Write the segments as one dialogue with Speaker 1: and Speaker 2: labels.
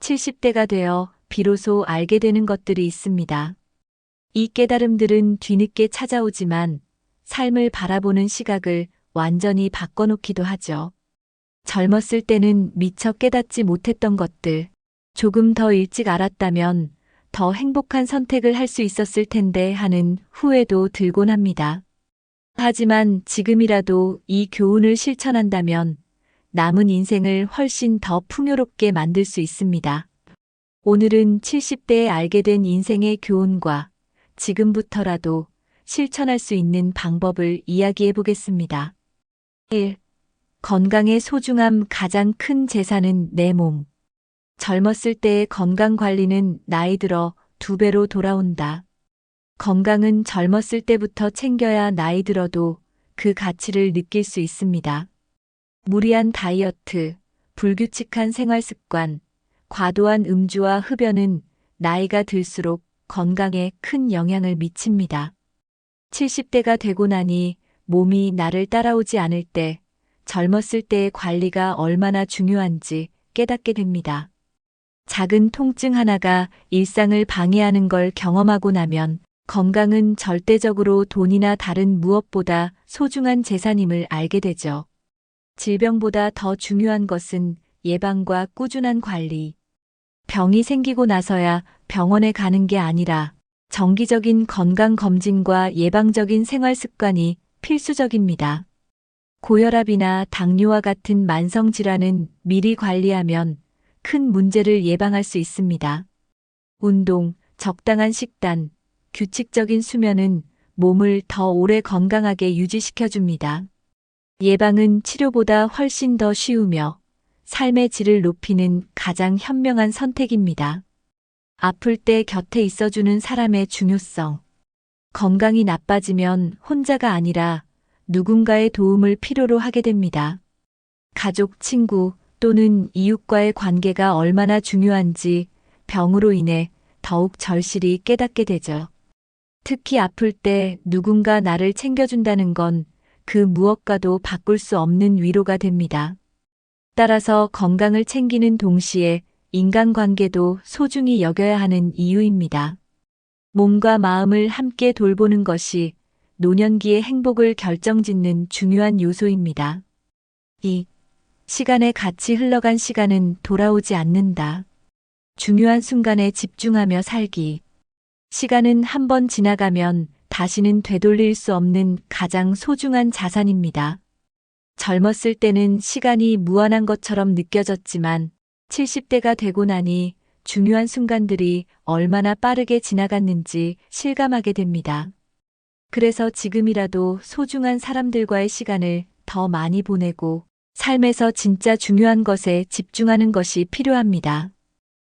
Speaker 1: 70대가 되어 비로소 알게 되는 것들이 있습니다. 이 깨달음들은 뒤늦게 찾아오지만 삶을 바라보는 시각을 완전히 바꿔놓기도 하죠. 젊었을 때는 미처 깨닫지 못했던 것들, 조금 더 일찍 알았다면 더 행복한 선택을 할 수 있었을 텐데 하는 후회도 들곤 합니다. 하지만 지금이라도 이 교훈을 실천한다면 남은 인생을 훨씬 더 풍요롭게 만들 수 있습니다. 오늘은 70대에 알게 된 인생의 교훈과 지금부터라도 실천할 수 있는 방법을 이야기해 보겠습니다. 1. 건강의 소중함. 가장 큰 재산은 내 몸. 젊었을 때의 건강 관리는 나이 들어 2배로 돌아온다. 건강은 젊었을 때부터 챙겨야 나이 들어도 그 가치를 느낄 수 있습니다. 무리한 다이어트, 불규칙한 생활 습관, 과도한 음주와 흡연은 나이가 들수록 건강에 큰 영향을 미칩니다. 70대가 되고 나니 몸이 나를 따라오지 않을 때 젊었을 때의 관리가 얼마나 중요한지 깨닫게 됩니다. 작은 통증 하나가 일상을 방해하는 걸 경험하고 나면 건강은 절대적으로 돈이나 다른 무엇보다 소중한 재산임을 알게 되죠. 질병보다 더 중요한 것은 예방과 꾸준한 관리. 병이 생기고 나서야 병원에 가는 게 아니라 정기적인 건강검진과 예방적인 생활 습관이 필수적입니다. 고혈압이나 당뇨와 같은 만성질환은 미리 관리하면 큰 문제를 예방할 수 있습니다. 운동, 적당한 식단, 규칙적인 수면은 몸을 더 오래 건강하게 유지시켜줍니다. 예방은 치료보다 훨씬 더 쉬우며 삶의 질을 높이는 가장 현명한 선택입니다. 아플 때 곁에 있어주는 사람의 중요성. 건강이 나빠지면 혼자가 아니라 누군가의 도움을 필요로 하게 됩니다. 가족, 친구 또는 이웃과의 관계가 얼마나 중요한지 병으로 인해 더욱 절실히 깨닫게 되죠. 특히 아플 때 누군가 나를 챙겨준다는 건 그 무엇과도 바꿀 수 없는 위로가 됩니다. 따라서 건강을 챙기는 동시에 인간관계도 소중히 여겨야 하는 이유입니다. 몸과 마음을 함께 돌보는 것이 노년기의 행복을 결정짓는 중요한 요소입니다. 2. 시간의 가치. 흘러간 시간은 돌아오지 않는다. 중요한 순간에 집중하며 살기. 시간은 한 번 지나가면 다시는 되돌릴 수 없는 가장 소중한 자산입니다. 젊었을 때는 시간이 무한한 것처럼 느껴졌지만 70대가 되고 나니 중요한 순간들이 얼마나 빠르게 지나갔는지 실감하게 됩니다. 그래서 지금이라도 소중한 사람들과의 시간을 더 많이 보내고 삶에서 진짜 중요한 것에 집중하는 것이 필요합니다.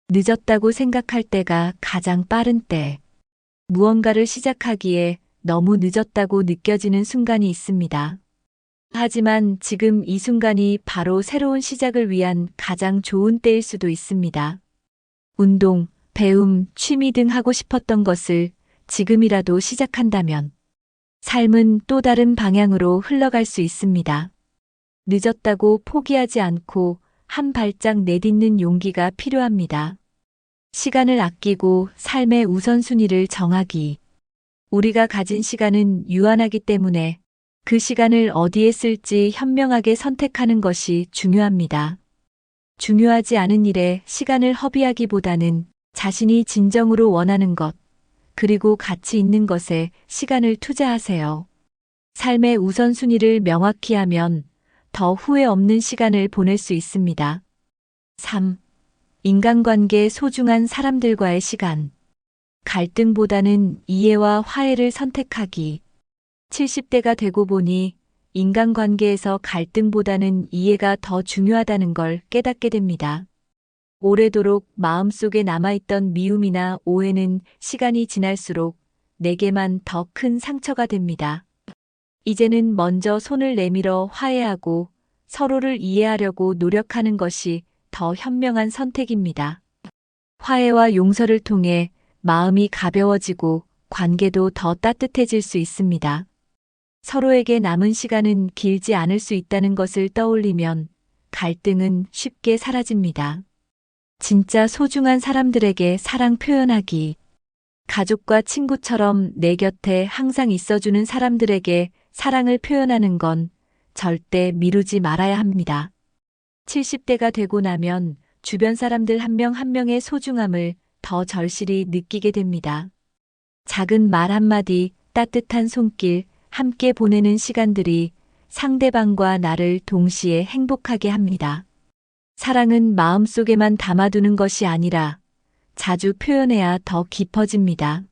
Speaker 1: 늦었다고 생각할 때가 가장 빠른 때. 무언가를 시작하기에 너무 늦었다고 느껴지는 순간이 있습니다. 하지만 지금 이 순간이 바로 새로운 시작을 위한 가장 좋은 때일 수도 있습니다. 운동, 배움, 취미 등 하고 싶었던 것을 지금이라도 시작한다면 삶은 또 다른 방향으로 흘러갈 수 있습니다. 늦었다고 포기하지 않고 한 발짝 내딛는 용기가 필요합니다. 시간을 아끼고 삶의 우선순위를 정하기. 우리가 가진 시간은 유한하기 때문에 그 시간을 어디에 쓸지 현명하게 선택하는 것이 중요합니다. 중요하지 않은 일에 시간을 허비하기보다는 자신이 진정으로 원하는 것, 그리고 가치 있는 것에 시간을 투자하세요. 삶의 우선순위를 명확히 하면 더 후회 없는 시간을 보낼 수 있습니다. 3. 인간관계. 소중한 사람들과의 시간. 갈등보다는 이해와 화해를 선택하기. 70대가 되고 보니 인간관계에서 갈등보다는 이해가 더 중요하다는 걸 깨닫게 됩니다. 오래도록 마음속에 남아있던 미움이나 오해는 시간이 지날수록 내게만 더 큰 상처가 됩니다. 이제는 먼저 손을 내밀어 화해하고 서로를 이해하려고 노력하는 것이 더 현명한 선택입니다. 화해와 용서를 통해 마음이 가벼워지고 관계도 더 따뜻해질 수 있습니다. 서로에게 남은 시간은 길지 않을 수 있다는 것을 떠올리면 갈등은 쉽게 사라집니다. 진짜 소중한 사람들에게 사랑 표현하기. 가족과 친구처럼 내 곁에 항상 있어주는 사람들에게 사랑을 표현하는 건 절대 미루지 말아야 합니다. 70대가 되고 나면 주변 사람들 한 명 한 명의 소중함을 더 절실히 느끼게 됩니다. 작은 말 한마디, 따뜻한 손길, 함께 보내는 시간들이 상대방과 나를 동시에 행복하게 합니다. 사랑은 마음속에만 담아두는 것이 아니라 자주 표현해야 더 깊어집니다.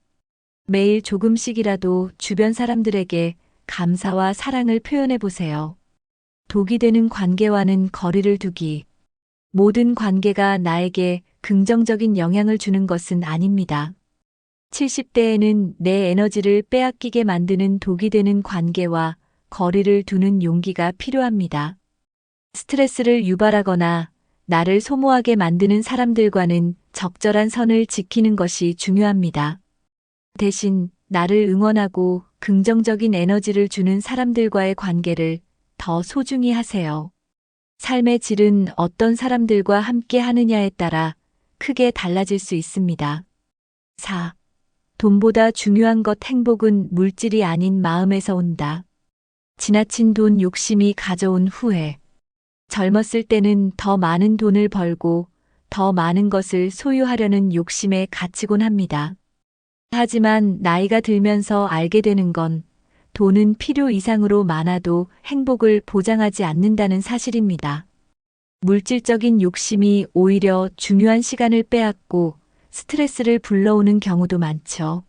Speaker 1: 매일 조금씩이라도 주변 사람들에게 감사와 사랑을 표현해 보세요. 독이 되는 관계와는 거리를 두기. 모든 관계가 나에게 긍정적인 영향을 주는 것은 아닙니다. 70대에는 내 에너지를 빼앗기게 만드는 독이 되는 관계와 거리를 두는 용기가 필요합니다. 스트레스를 유발하거나 나를 소모하게 만드는 사람들과는 적절한 선을 지키는 것이 중요합니다. 대신 나를 응원하고 긍정적인 에너지를 주는 사람들과의 관계를 더 소중히 하세요. 삶의 질은 어떤 사람들과 함께 하느냐에 따라 크게 달라질 수 있습니다. 4. 돈보다 중요한 것 행복은 물질이 아닌 마음에서 온다. 지나친 돈 욕심이 가져온 후회. 젊었을 때는 더 많은 돈을 벌고 더 많은 것을 소유하려는 욕심에 갇히곤 합니다. 하지만 나이가 들면서 알게 되는 건 돈은 필요 이상으로 많아도 행복을 보장하지 않는다는 사실입니다. 물질적인 욕심이 오히려 중요한 시간을 빼앗고 스트레스를 불러오는 경우도 많죠.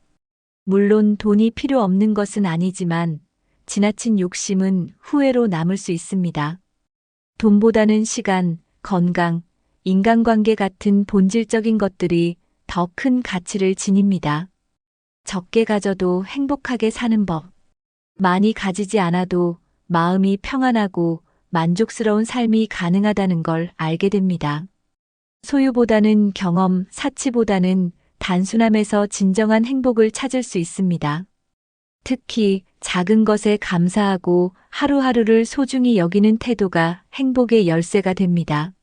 Speaker 1: 물론 돈이 필요 없는 것은 아니지만 지나친 욕심은 후회로 남을 수 있습니다. 돈보다는 시간, 건강, 인간관계 같은 본질적인 것들이 더 큰 가치를 지닙니다. 적게 가져도 행복하게 사는 법. 많이 가지지 않아도 마음이 평안하고 만족스러운 삶이 가능하다는 걸 알게 됩니다. 소유보다는 경험, 사치보다는 단순함에서 진정한 행복을 찾을 수 있습니다. 특히 작은 것에 감사하고 하루하루를 소중히 여기는 태도가 행복의 열쇠가 됩니다.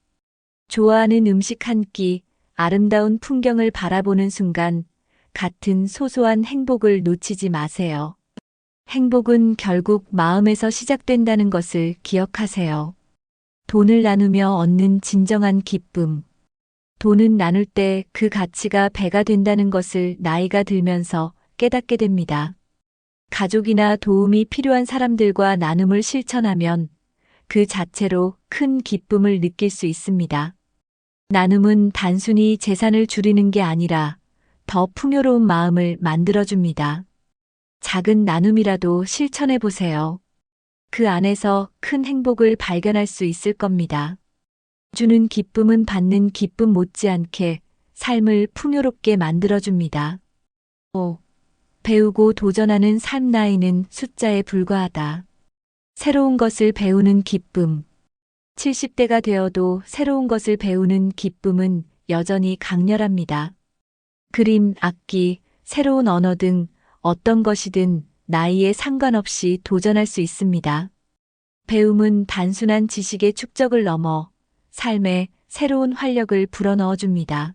Speaker 1: 좋아하는 음식 한 끼, 아름다운 풍경을 바라보는 순간 같은 소소한 행복을 놓치지 마세요. 행복은 결국 마음에서 시작된다는 것을 기억하세요. 돈을 나누며 얻는 진정한 기쁨. 돈은 나눌 때 그 가치가 배가 된다는 것을 나이가 들면서 깨닫게 됩니다. 가족이나 도움이 필요한 사람들과 나눔을 실천하면 그 자체로 큰 기쁨을 느낄 수 있습니다. 나눔은 단순히 재산을 줄이는 게 아니라 더 풍요로운 마음을 만들어줍니다. 작은 나눔이라도 실천해 보세요. 그 안에서 큰 행복을 발견할 수 있을 겁니다. 주는 기쁨은 받는 기쁨 못지않게 삶을 풍요롭게 만들어줍니다. 5. 배우고 도전하는 삶. 나이는 숫자에 불과하다. 새로운 것을 배우는 기쁨. 70대가 되어도 새로운 것을 배우는 기쁨은 여전히 강렬합니다. 그림, 악기, 새로운 언어 등 어떤 것이든 나이에 상관없이 도전할 수 있습니다. 배움은 단순한 지식의 축적을 넘어 삶에 새로운 활력을 불어넣어 줍니다.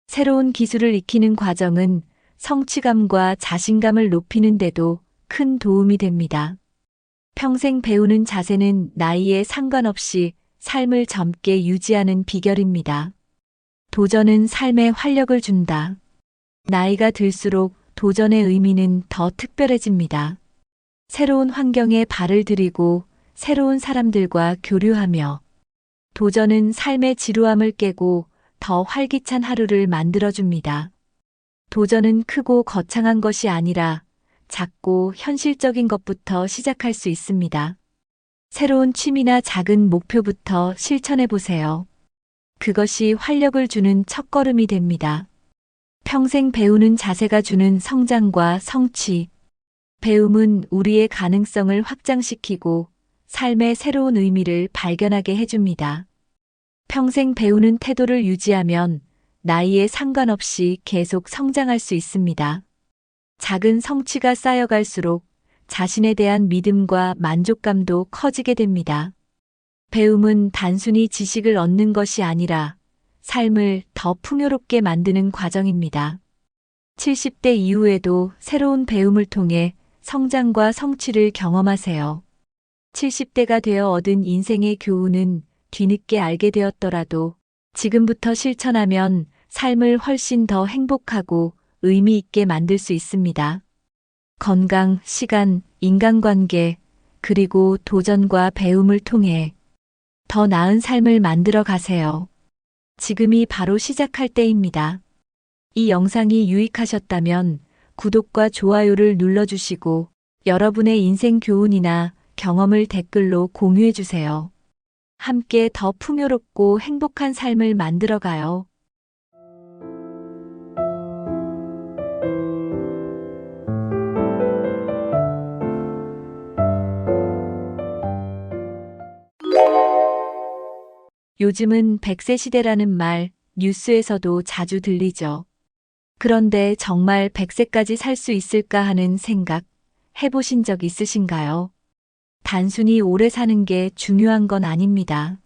Speaker 1: 새로운 기술을 익히는 과정은 성취감과 자신감을 높이는 데도 큰 도움이 됩니다. 평생 배우는 자세는 나이에 상관없이 삶을 젊게 유지하는 비결입니다. 도전은 삶에 활력을 준다. 나이가 들수록 도전의 의미는 더 특별해집니다. 새로운 환경에 발을 들이고 새로운 사람들과 교류하며 도전은 삶의 지루함을 깨고 더 활기찬 하루를 만들어줍니다. 도전은 크고 거창한 것이 아니라 작고 현실적인 것부터 시작할 수 있습니다. 새로운 취미나 작은 목표부터 실천해 보세요. 그것이 활력을 주는 첫걸음이 됩니다. 평생 배우는 자세가 주는 성장과 성취. 배움은 우리의 가능성을 확장시키고 삶의 새로운 의미를 발견하게 해줍니다. 평생 배우는 태도를 유지하면 나이에 상관없이 계속 성장할 수 있습니다. 작은 성취가 쌓여갈수록 자신에 대한 믿음과 만족감도 커지게 됩니다. 배움은 단순히 지식을 얻는 것이 아니라 삶을 더 풍요롭게 만드는 과정입니다. 70대 이후에도 새로운 배움을 통해 성장과 성취를 경험하세요. 70대가 되어 얻은 인생의 교훈은 뒤늦게 알게 되었더라도 지금부터 실천하면 삶을 훨씬 더 행복하고 의미 있게 만들 수 있습니다. 건강, 시간, 인간관계, 그리고 도전과 배움을 통해 더 나은 삶을 만들어 가세요. 지금이 바로 시작할 때입니다. 이 영상이 유익하셨다면 구독과 좋아요를 눌러주시고 여러분의 인생 교훈이나 경험을 댓글로 공유해 주세요. 함께 더 풍요롭고 행복한 삶을 만들어 가요. 요즘은 100세 시대라는 말 뉴스에서도 자주 들리죠. 그런데 정말 100세까지 살 수 있을까 하는 생각 해보신 적 있으신가요? 단순히 오래 사는 게 중요한 건 아닙니다.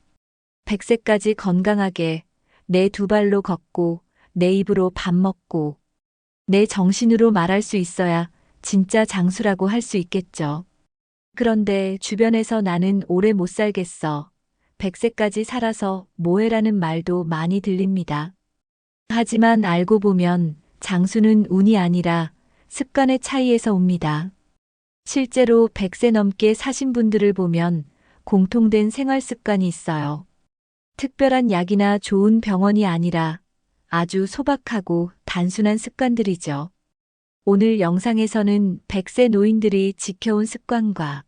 Speaker 1: 100세까지 건강하게 내 두 발로 걷고 내 입으로 밥 먹고 내 정신으로 말할 수 있어야 진짜 장수라고 할 수 있겠죠. 그런데 주변에서 나는 오래 못 살겠어. 100세까지 살아서 뭐해라는 말도 많이 들립니다. 하지만 알고 보면 장수는 운이 아니라 습관의 차이에서 옵니다. 실제로 100세 넘게 사신 분들을 보면 공통된 생활 습관이 있어요. 특별한 약이나 좋은 병원이 아니라 아주 소박하고 단순한 습관들이죠. 오늘 영상에서는 100세 노인들이 지켜온 습관과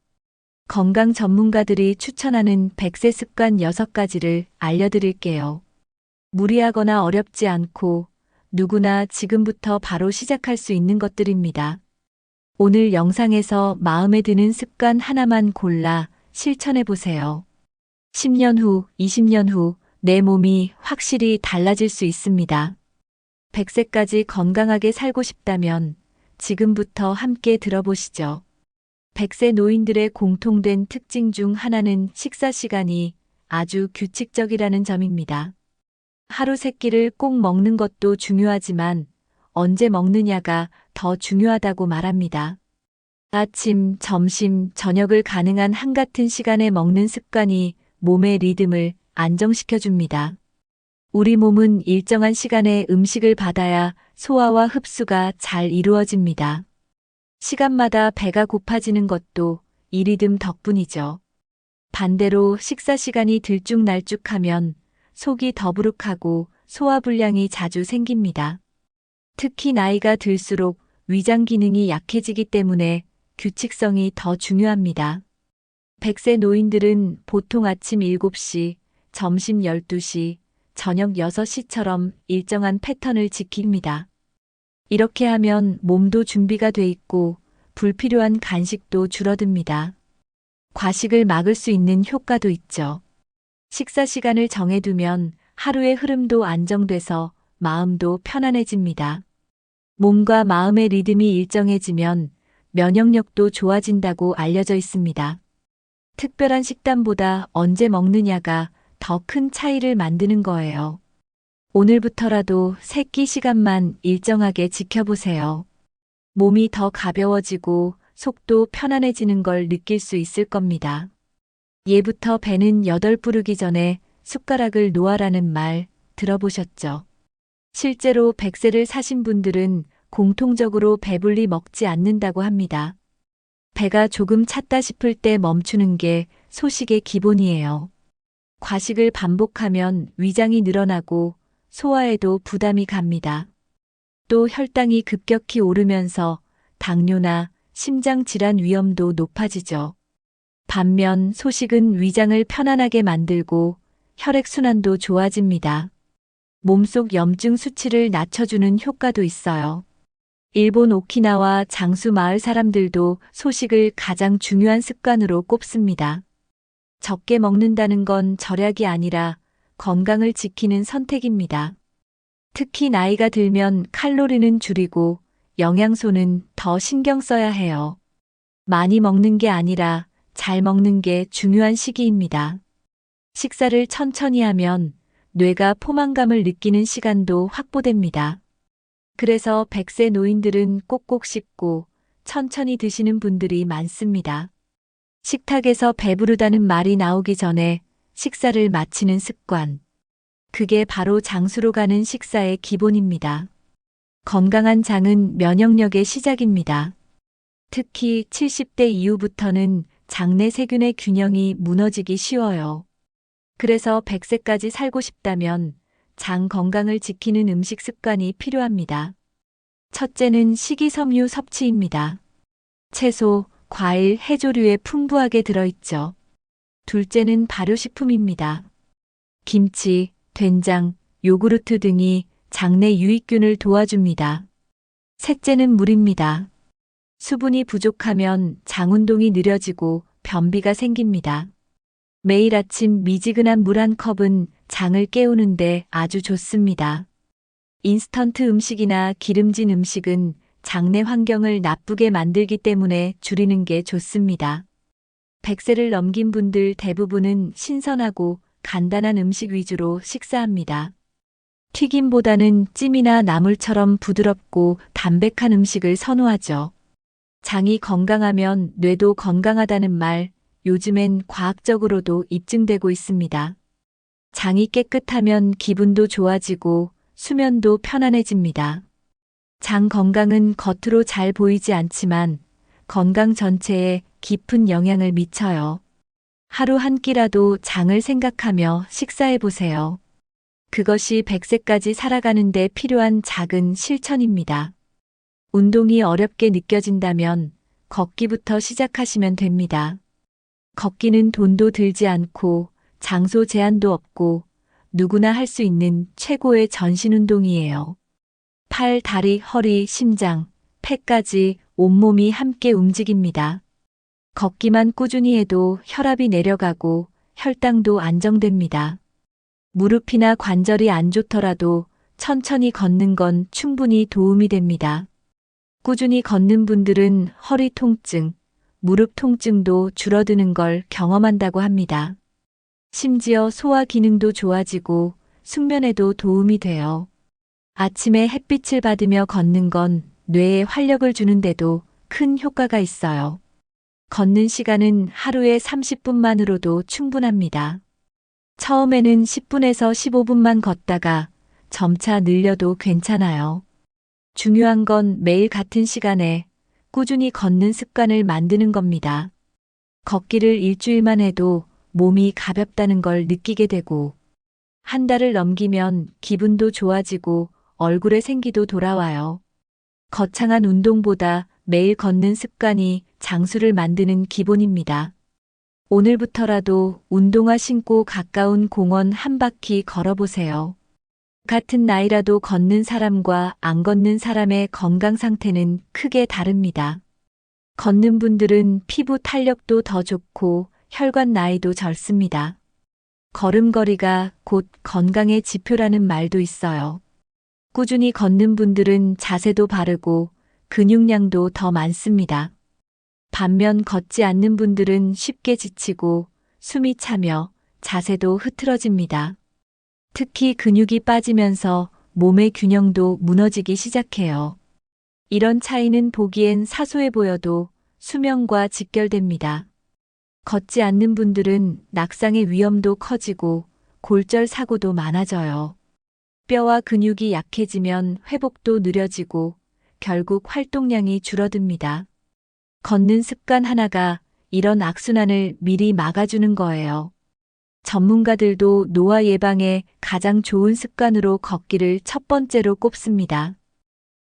Speaker 1: 건강 전문가들이 추천하는 100세 습관 6가지를 알려드릴게요. 무리하거나 어렵지 않고 누구나 지금부터 바로 시작할 수 있는 것들입니다. 오늘 영상에서 마음에 드는 습관 하나만 골라 실천해 보세요. 10년 후, 20년 후 내 몸이 확실히 달라질 수 있습니다. 100세까지 건강하게 살고 싶다면 지금부터 함께 들어보시죠. 100세 노인들의 공통된 특징 중 하나는 식사 시간이 아주 규칙적이라는 점입니다. 하루 3끼를 꼭 먹는 것도 중요하지만 언제 먹느냐가 더 중요하다고 말합니다. 아침, 점심, 저녁을 가능한 한같은 시간에 먹는 습관이 몸의 리듬을 안정시켜줍니다. 우리 몸은 일정한 시간에 음식을 받아야 소화와 흡수가 잘 이루어집니다. 시간마다 배가 고파지는 것도 이 리듬 덕분이죠. 반대로 식사 시간이 들쭉날쭉하면 속이 더부룩하고 소화불량이 자주 생깁니다. 특히 나이가 들수록 위장 기능이 약해지기 때문에 규칙성이 더 중요합니다. 100세 노인들은 보통 아침 7시, 점심 12시, 저녁 6시처럼 일정한 패턴을 지킵니다. 이렇게 하면 몸도 준비가 돼 있고 불필요한 간식도 줄어듭니다. 과식을 막을 수 있는 효과도 있죠. 식사 시간을 정해두면 하루의 흐름도 안정돼서 마음도 편안해집니다. 몸과 마음의 리듬이 일정해지면 면역력도 좋아진다고 알려져 있습니다. 특별한 식단보다 언제 먹느냐가 더 큰 차이를 만드는 거예요. 오늘부터라도 3끼 시간만 일정하게 지켜보세요. 몸이 더 가벼워지고 속도 편안해지는 걸 느낄 수 있을 겁니다. 예부터 배는 8부르기 전에 숟가락을 놓아라는 말 들어보셨죠? 실제로 100세를 사신 분들은 공통적으로 배불리 먹지 않는다고 합니다. 배가 조금 찼다 싶을 때 멈추는 게 소식의 기본이에요. 과식을 반복하면 위장이 늘어나고 소화에도 부담이 갑니다. 또 혈당이 급격히 오르면서 당뇨나 심장 질환 위험도 높아지죠. 반면 소식은 위장을 편안하게 만들고 혈액순환도 좋아집니다. 몸속 염증 수치를 낮춰주는 효과도 있어요. 일본 오키나와 장수 마을 사람들도 소식을 가장 중요한 습관으로 꼽습니다. 적게 먹는다는 건 절약이 아니라 건강을 지키는 선택입니다. 특히 나이가 들면 칼로리는 줄이고 영양소는 더 신경 써야 해요. 많이 먹는 게 아니라 잘 먹는 게 중요한 시기입니다. 식사를 천천히 하면 뇌가 포만감을 느끼는 시간도 확보됩니다. 그래서 100세 노인들은 꼭꼭 씹고 천천히 드시는 분들이 많습니다. 식탁에서 배부르다는 말이 나오기 전에 식사를 마치는 습관. 그게 바로 장수로 가는 식사의 기본입니다. 건강한 장은 면역력의 시작입니다. 특히 70대 이후부터는 장내 세균의 균형이 무너지기 쉬워요. 그래서 100세까지 살고 싶다면 장 건강을 지키는 음식 습관이 필요합니다. 첫째는 식이섬유 섭취입니다. 채소, 과일, 해조류에 풍부하게 들어있죠. 둘째는 발효식품입니다. 김치, 된장, 요구르트 등이 장내 유익균을 도와줍니다. 셋째는 물입니다. 수분이 부족하면 장 운동이 느려지고 변비가 생깁니다. 매일 아침 미지근한 물 한 컵은 장을 깨우는데 아주 좋습니다. 인스턴트 음식이나 기름진 음식은 장내 환경을 나쁘게 만들기 때문에 줄이는 게 좋습니다. 100세를 넘긴 분들 대부분은 신선하고 간단한 음식 위주로 식사합니다. 튀김보다는 찜이나 나물처럼 부드럽고 담백한 음식을 선호하죠. 장이 건강하면 뇌도 건강하다는 말, 요즘엔 과학적으로도 입증되고 있습니다. 장이 깨끗하면 기분도 좋아지고 수면도 편안해집니다. 장 건강은 겉으로 잘 보이지 않지만 건강 전체에 깊은 영향을 미쳐요. 하루 한 끼라도 장을 생각하며 식사해 보세요. 그것이 100세까지 살아가는 데 필요한 작은 실천입니다. 운동이 어렵게 느껴진다면 걷기부터 시작하시면 됩니다. 걷기는 돈도 들지 않고 장소 제한도 없고 누구나 할 수 있는 최고의 전신 운동이에요. 팔, 다리, 허리, 심장, 폐까지 온몸이 함께 움직입니다. 걷기만 꾸준히 해도 혈압이 내려가고 혈당도 안정됩니다. 무릎이나 관절이 안 좋더라도 천천히 걷는 건 충분히 도움이 됩니다. 꾸준히 걷는 분들은 허리 통증, 무릎 통증도 줄어드는 걸 경험한다고 합니다. 심지어 소화 기능도 좋아지고 숙면에도 도움이 돼요. 아침에 햇빛을 받으며 걷는 건 뇌에 활력을 주는데도 큰 효과가 있어요. 걷는 시간은 하루에 30분만으로도 충분합니다. 처음에는 10분에서 15분만 걷다가 점차 늘려도 괜찮아요. 중요한 건 매일 같은 시간에 꾸준히 걷는 습관을 만드는 겁니다. 걷기를 일주일만 해도 몸이 가볍다는 걸 느끼게 되고 한 달을 넘기면 기분도 좋아지고 얼굴에 생기도 돌아와요. 거창한 운동보다 매일 걷는 습관이 장수를 만드는 기본입니다. 오늘부터라도 운동화 신고 가까운 공원 한 바퀴 걸어보세요. 같은 나이라도 걷는 사람과 안 걷는 사람의 건강 상태는 크게 다릅니다. 걷는 분들은 피부 탄력도 더 좋고 혈관 나이도 젊습니다. 걸음걸이가 곧 건강의 지표라는 말도 있어요. 꾸준히 걷는 분들은 자세도 바르고 근육량도 더 많습니다. 반면 걷지 않는 분들은 쉽게 지치고 숨이 차며 자세도 흐트러집니다. 특히 근육이 빠지면서 몸의 균형도 무너지기 시작해요. 이런 차이는 보기엔 사소해 보여도 수명과 직결됩니다. 걷지 않는 분들은 낙상의 위험도 커지고 골절 사고도 많아져요. 뼈와 근육이 약해지면 회복도 느려지고 결국 활동량이 줄어듭니다. 걷는 습관 하나가 이런 악순환을 미리 막아주는 거예요. 전문가들도 노화 예방에 가장 좋은 습관으로 걷기를 첫 번째로 꼽습니다.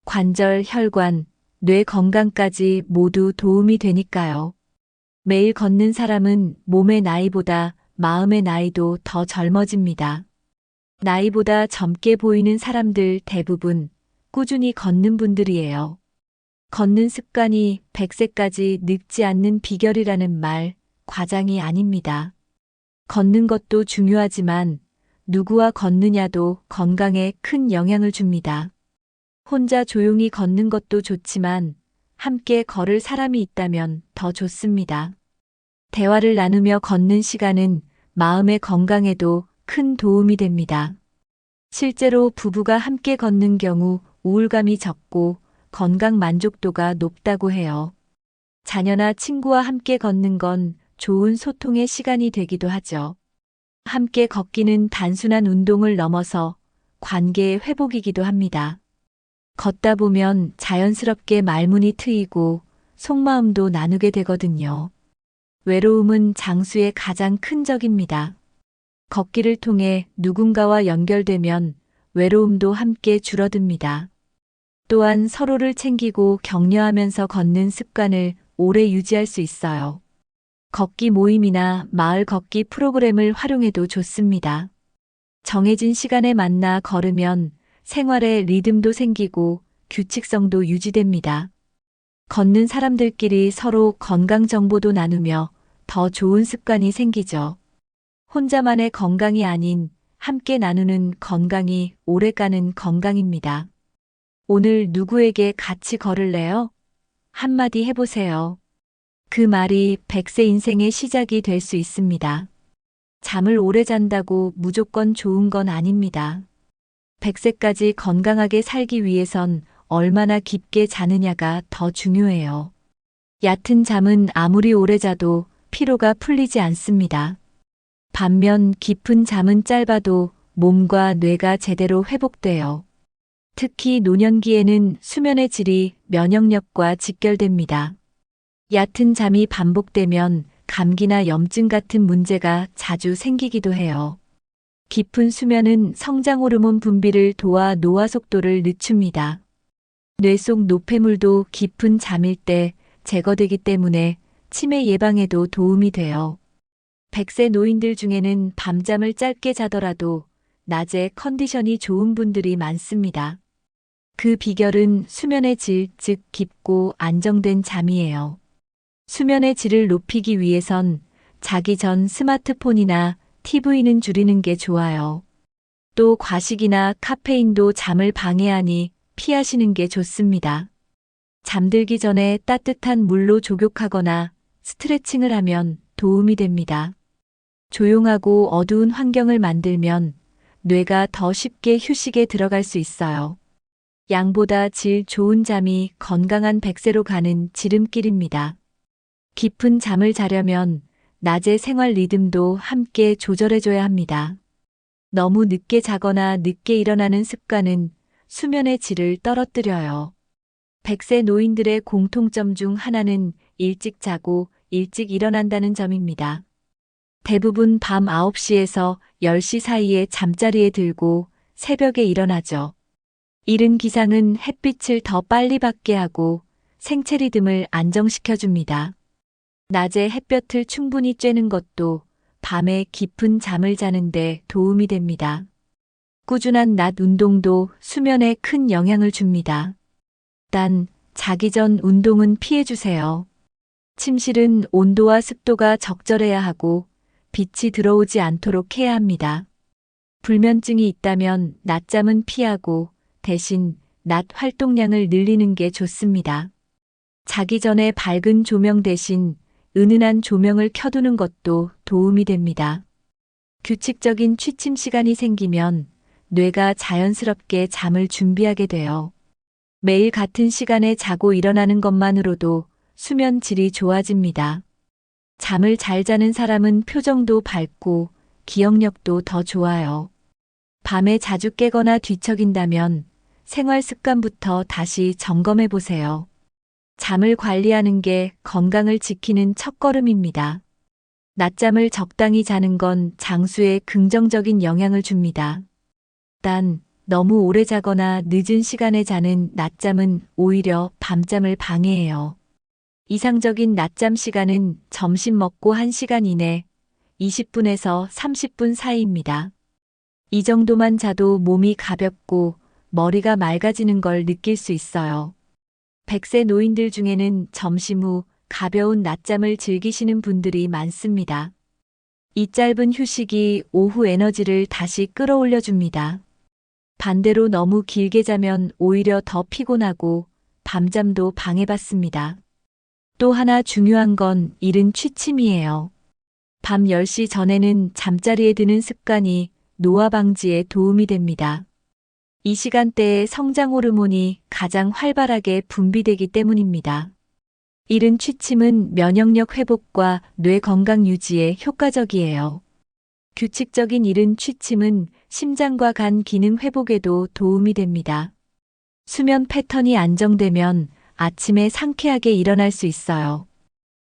Speaker 1: 관절, 혈관, 뇌 건강까지 모두 도움이 되니까요. 매일 걷는 사람은 몸의 나이보다 마음의 나이도 더 젊어집니다. 나이보다 젊게 보이는 사람들 대부분 꾸준히 걷는 분들이에요. 걷는 습관이 100세까지 늙지 않는 비결이라는 말, 과장이 아닙니다. 걷는 것도 중요하지만 누구와 걷느냐도 건강에 큰 영향을 줍니다. 혼자 조용히 걷는 것도 좋지만 함께 걸을 사람이 있다면 더 좋습니다. 대화를 나누며 걷는 시간은 마음의 건강에도 큰 도움이 됩니다. 실제로 부부가 함께 걷는 경우 우울감이 적고 건강 만족도가 높다고 해요. 자녀나 친구와 함께 걷는 건 좋은 소통의 시간이 되기도 하죠. 함께 걷기는 단순한 운동을 넘어서 관계의 회복이기도 합니다. 걷다 보면 자연스럽게 말문이 트이고 속마음도 나누게 되거든요. 외로움은 장수의 가장 큰 적입니다. 걷기를 통해 누군가와 연결되면 외로움도 함께 줄어듭니다. 또한 서로를 챙기고 격려하면서 걷는 습관을 오래 유지할 수 있어요. 걷기 모임이나 마을 걷기 프로그램을 활용해도 좋습니다. 정해진 시간에 만나 걸으면 생활에 리듬도 생기고 규칙성도 유지됩니다. 걷는 사람들끼리 서로 건강 정보도 나누며 더 좋은 습관이 생기죠. 혼자만의 건강이 아닌 함께 나누는 건강이 오래가는 건강입니다. 오늘 누구에게 같이 걸을래요? 한마디 해보세요. 그 말이 100세 인생의 시작이 될 수 있습니다. 잠을 오래 잔다고 무조건 좋은 건 아닙니다. 100세까지 건강하게 살기 위해선 얼마나 깊게 자느냐가 더 중요해요. 얕은 잠은 아무리 오래 자도 피로가 풀리지 않습니다. 반면 깊은 잠은 짧아도 몸과 뇌가 제대로 회복돼요. 특히 노년기에는 수면의 질이 면역력과 직결됩니다. 얕은 잠이 반복되면 감기나 염증 같은 문제가 자주 생기기도 해요. 깊은 수면은 성장 호르몬 분비를 도와 노화 속도를 늦춥니다. 뇌 속 노폐물도 깊은 잠일 때 제거되기 때문에 치매 예방에도 도움이 돼요. 100세 노인들 중에는 밤잠을 짧게 자더라도 낮에 컨디션이 좋은 분들이 많습니다. 그 비결은 수면의 질, 즉 깊고 안정된 잠이에요. 수면의 질을 높이기 위해선 자기 전 스마트폰이나 TV는 줄이는 게 좋아요. 또 과식이나 카페인도 잠을 방해하니 피하시는 게 좋습니다. 잠들기 전에 따뜻한 물로 조격하거나 스트레칭을 하면 도움이 됩니다. 조용하고 어두운 환경을 만들면 뇌가 더 쉽게 휴식에 들어갈 수 있어요. 양보다 질 좋은 잠이 건강한 100세로 가는 지름길입니다. 깊은 잠을 자려면 낮의 생활 리듬도 함께 조절해줘야 합니다. 너무 늦게 자거나 늦게 일어나는 습관은 수면의 질을 떨어뜨려요. 100세 노인들의 공통점 중 하나는 일찍 자고 일찍 일어난다는 점입니다. 대부분 밤 9시에서 10시 사이에 잠자리에 들고 새벽에 일어나죠. 이른 기상은 햇빛을 더 빨리 받게 하고 생체 리듬을 안정시켜줍니다. 낮에 햇볕을 충분히 쬐는 것도 밤에 깊은 잠을 자는데 도움이 됩니다. 꾸준한 낮 운동도 수면에 큰 영향을 줍니다. 단, 자기 전 운동은 피해주세요. 침실은 온도와 습도가 적절해야 하고 빛이 들어오지 않도록 해야 합니다. 불면증이 있다면 낮잠은 피하고 대신 낮 활동량을 늘리는 게 좋습니다. 자기 전에 밝은 조명 대신 은은한 조명을 켜두는 것도 도움이 됩니다. 규칙적인 취침 시간이 생기면 뇌가 자연스럽게 잠을 준비하게 돼요. 매일 같은 시간에 자고 일어나는 것만으로도 수면 질이 좋아집니다. 잠을 잘 자는 사람은 표정도 밝고 기억력도 더 좋아요. 밤에 자주 깨거나 뒤척인다면 생활 습관부터 다시 점검해 보세요. 잠을 관리하는 게 건강을 지키는 첫걸음입니다. 낮잠을 적당히 자는 건 장수에 긍정적인 영향을 줍니다. 단, 너무 오래 자거나 늦은 시간에 자는 낮잠은 오히려 밤잠을 방해해요. 이상적인 낮잠 시간은 점심 먹고 1시간 이내 20분에서 30분 사이입니다. 이 정도만 자도 몸이 가볍고 머리가 맑아지는 걸 느낄 수 있어요. 100세 노인들 중에는 점심 후 가벼운 낮잠을 즐기시는 분들이 많습니다. 이 짧은 휴식이 오후 에너지를 다시 끌어올려 줍니다. 반대로 너무 길게 자면 오히려 더 피곤하고 밤잠도 방해받습니다. 또 하나 중요한 건 이른 취침이에요. 밤 10시 전에는 잠자리에 드는 습관이 노화 방지에 도움이 됩니다. 이 시간대에 성장 호르몬이 가장 활발하게 분비되기 때문입니다. 이른 취침은 면역력 회복과 뇌 건강 유지에 효과적이에요. 규칙적인 이른 취침은 심장과 간 기능 회복에도 도움이 됩니다. 수면 패턴이 안정되면 아침에 상쾌하게 일어날 수 있어요.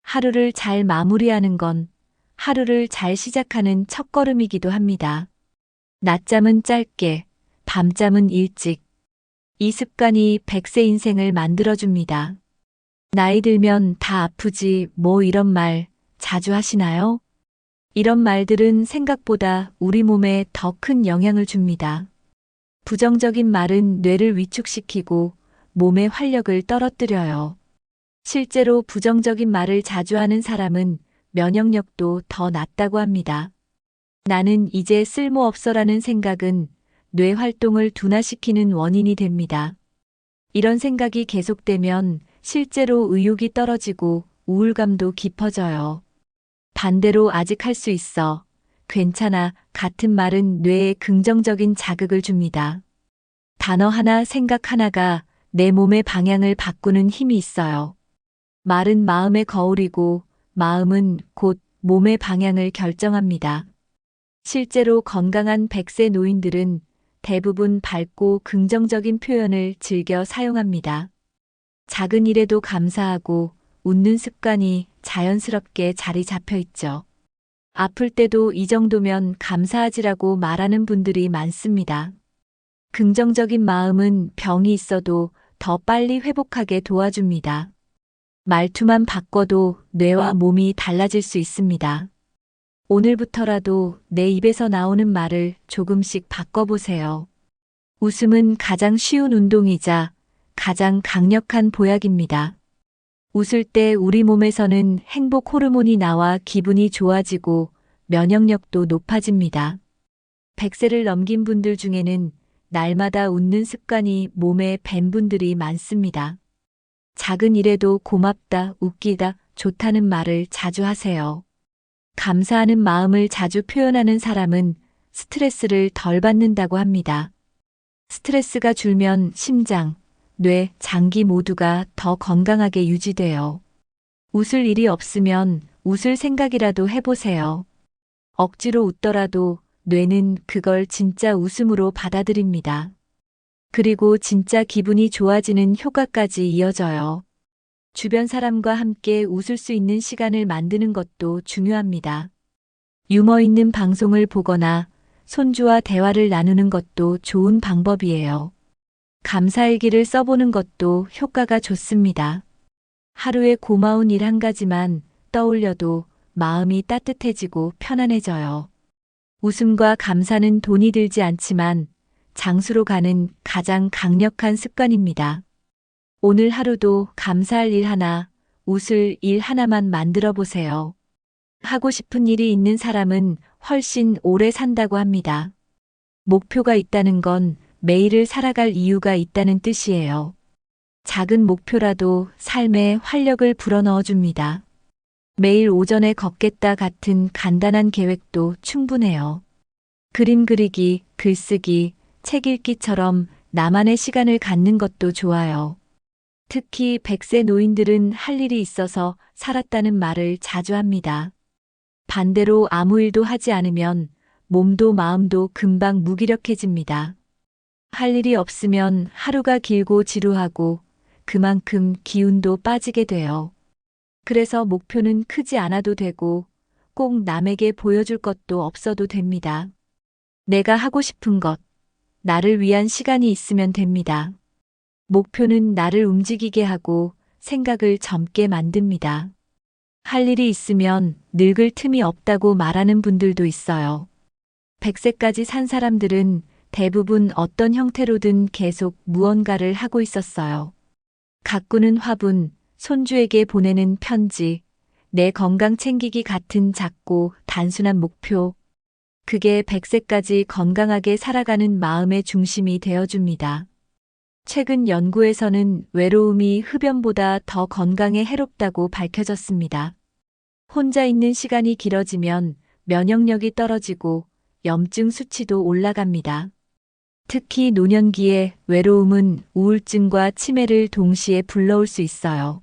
Speaker 1: 하루를 잘 마무리하는 건 하루를 잘 시작하는 첫걸음이기도 합니다. 낮잠은 짧게, 밤잠은 일찍. 이 습관이 100세 인생을 만들어줍니다. 나이 들면 다 아프지 뭐 이런 말 자주 하시나요? 이런 말들은 생각보다 우리 몸에 더 큰 영향을 줍니다. 부정적인 말은 뇌를 위축시키고 몸의 활력을 떨어뜨려요. 실제로 부정적인 말을 자주 하는 사람은 면역력도 더 낮다고 합니다. 나는 이제 쓸모없어라는 생각은 뇌 활동을 둔화시키는 원인이 됩니다. 이런 생각이 계속되면 실제로 의욕이 떨어지고 우울감도 깊어져요. 반대로 아직 할 수 있어, 괜찮아 같은 말은 뇌에 긍정적인 자극을 줍니다. 단어 하나, 생각 하나가 내 몸의 방향을 바꾸는 힘이 있어요. 말은 마음의 거울이고 마음은 곧 몸의 방향을 결정합니다. 실제로 건강한 100세 노인들은 대부분 밝고 긍정적인 표현을 즐겨 사용합니다. 작은 일에도 감사하고 웃는 습관이 자연스럽게 자리 잡혀 있죠. 아플 때도 이 정도면 감사하지라고 말하는 분들이 많습니다. 긍정적인 마음은 병이 있어도 더 빨리 회복하게 도와줍니다. 말투만 바꿔도 뇌와 몸이 달라질 수 있습니다. 오늘부터라도 내 입에서 나오는 말을 조금씩 바꿔보세요. 웃음은 가장 쉬운 운동이자 가장 강력한 보약입니다. 웃을 때 우리 몸에서는 행복 호르몬이 나와 기분이 좋아지고 면역력도 높아집니다. 100세를 넘긴 분들 중에는 날마다 웃는 습관이 몸에 밴 분들이 많습니다. 작은 일에도 고맙다, 웃기다, 좋다는 말을 자주 하세요. 감사하는 마음을 자주 표현하는 사람은 스트레스를 덜 받는다고 합니다. 스트레스가 줄면 심장, 뇌, 장기 모두가 더 건강하게 유지돼요. 웃을 일이 없으면 웃을 생각이라도 해보세요. 억지로 웃더라도 뇌는 그걸 진짜 웃음으로 받아들입니다. 그리고 진짜 기분이 좋아지는 효과까지 이어져요. 주변 사람과 함께 웃을 수 있는 시간을 만드는 것도 중요합니다. 유머 있는 방송을 보거나 손주와 대화를 나누는 것도 좋은 방법이에요. 감사일기를 써보는 것도 효과가 좋습니다. 하루에 고마운 일 한 가지만 떠올려도 마음이 따뜻해지고 편안해져요. 웃음과 감사는 돈이 들지 않지만 장수로 가는 가장 강력한 습관입니다. 오늘 하루도 감사할 일 하나, 웃을 일 하나만 만들어 보세요. 하고 싶은 일이 있는 사람은 훨씬 오래 산다고 합니다. 목표가 있다는 건 매일을 살아갈 이유가 있다는 뜻이에요. 작은 목표라도 삶에 활력을 불어넣어 줍니다. 매일 오전에 걷겠다 같은 간단한 계획도 충분해요. 그림 그리기, 글쓰기, 책 읽기처럼 나만의 시간을 갖는 것도 좋아요. 특히 100세 노인들은 할 일이 있어서 살았다는 말을 자주 합니다. 반대로 아무 일도 하지 않으면 몸도 마음도 금방 무기력해집니다. 할 일이 없으면 하루가 길고 지루하고 그만큼 기운도 빠지게 돼요. 그래서 목표는 크지 않아도 되고 꼭 남에게 보여줄 것도 없어도 됩니다. 내가 하고 싶은 것, 나를 위한 시간이 있으면 됩니다. 목표는 나를 움직이게 하고 생각을 젊게 만듭니다. 할 일이 있으면 늙을 틈이 없다고 말하는 분들도 있어요. 100세까지 산 사람들은 대부분 어떤 형태로든 계속 무언가를 하고 있었어요. 가꾸는 화분, 손주에게 보내는 편지, 내 건강 챙기기 같은 작고 단순한 목표. 그게 100세까지 건강하게 살아가는 마음의 중심이 되어줍니다. 최근 연구에서는 외로움이 흡연보다 더 건강에 해롭다고 밝혀졌습니다. 혼자 있는 시간이 길어지면 면역력이 떨어지고 염증 수치도 올라갑니다. 특히 노년기에 외로움은 우울증과 치매를 동시에 불러올 수 있어요.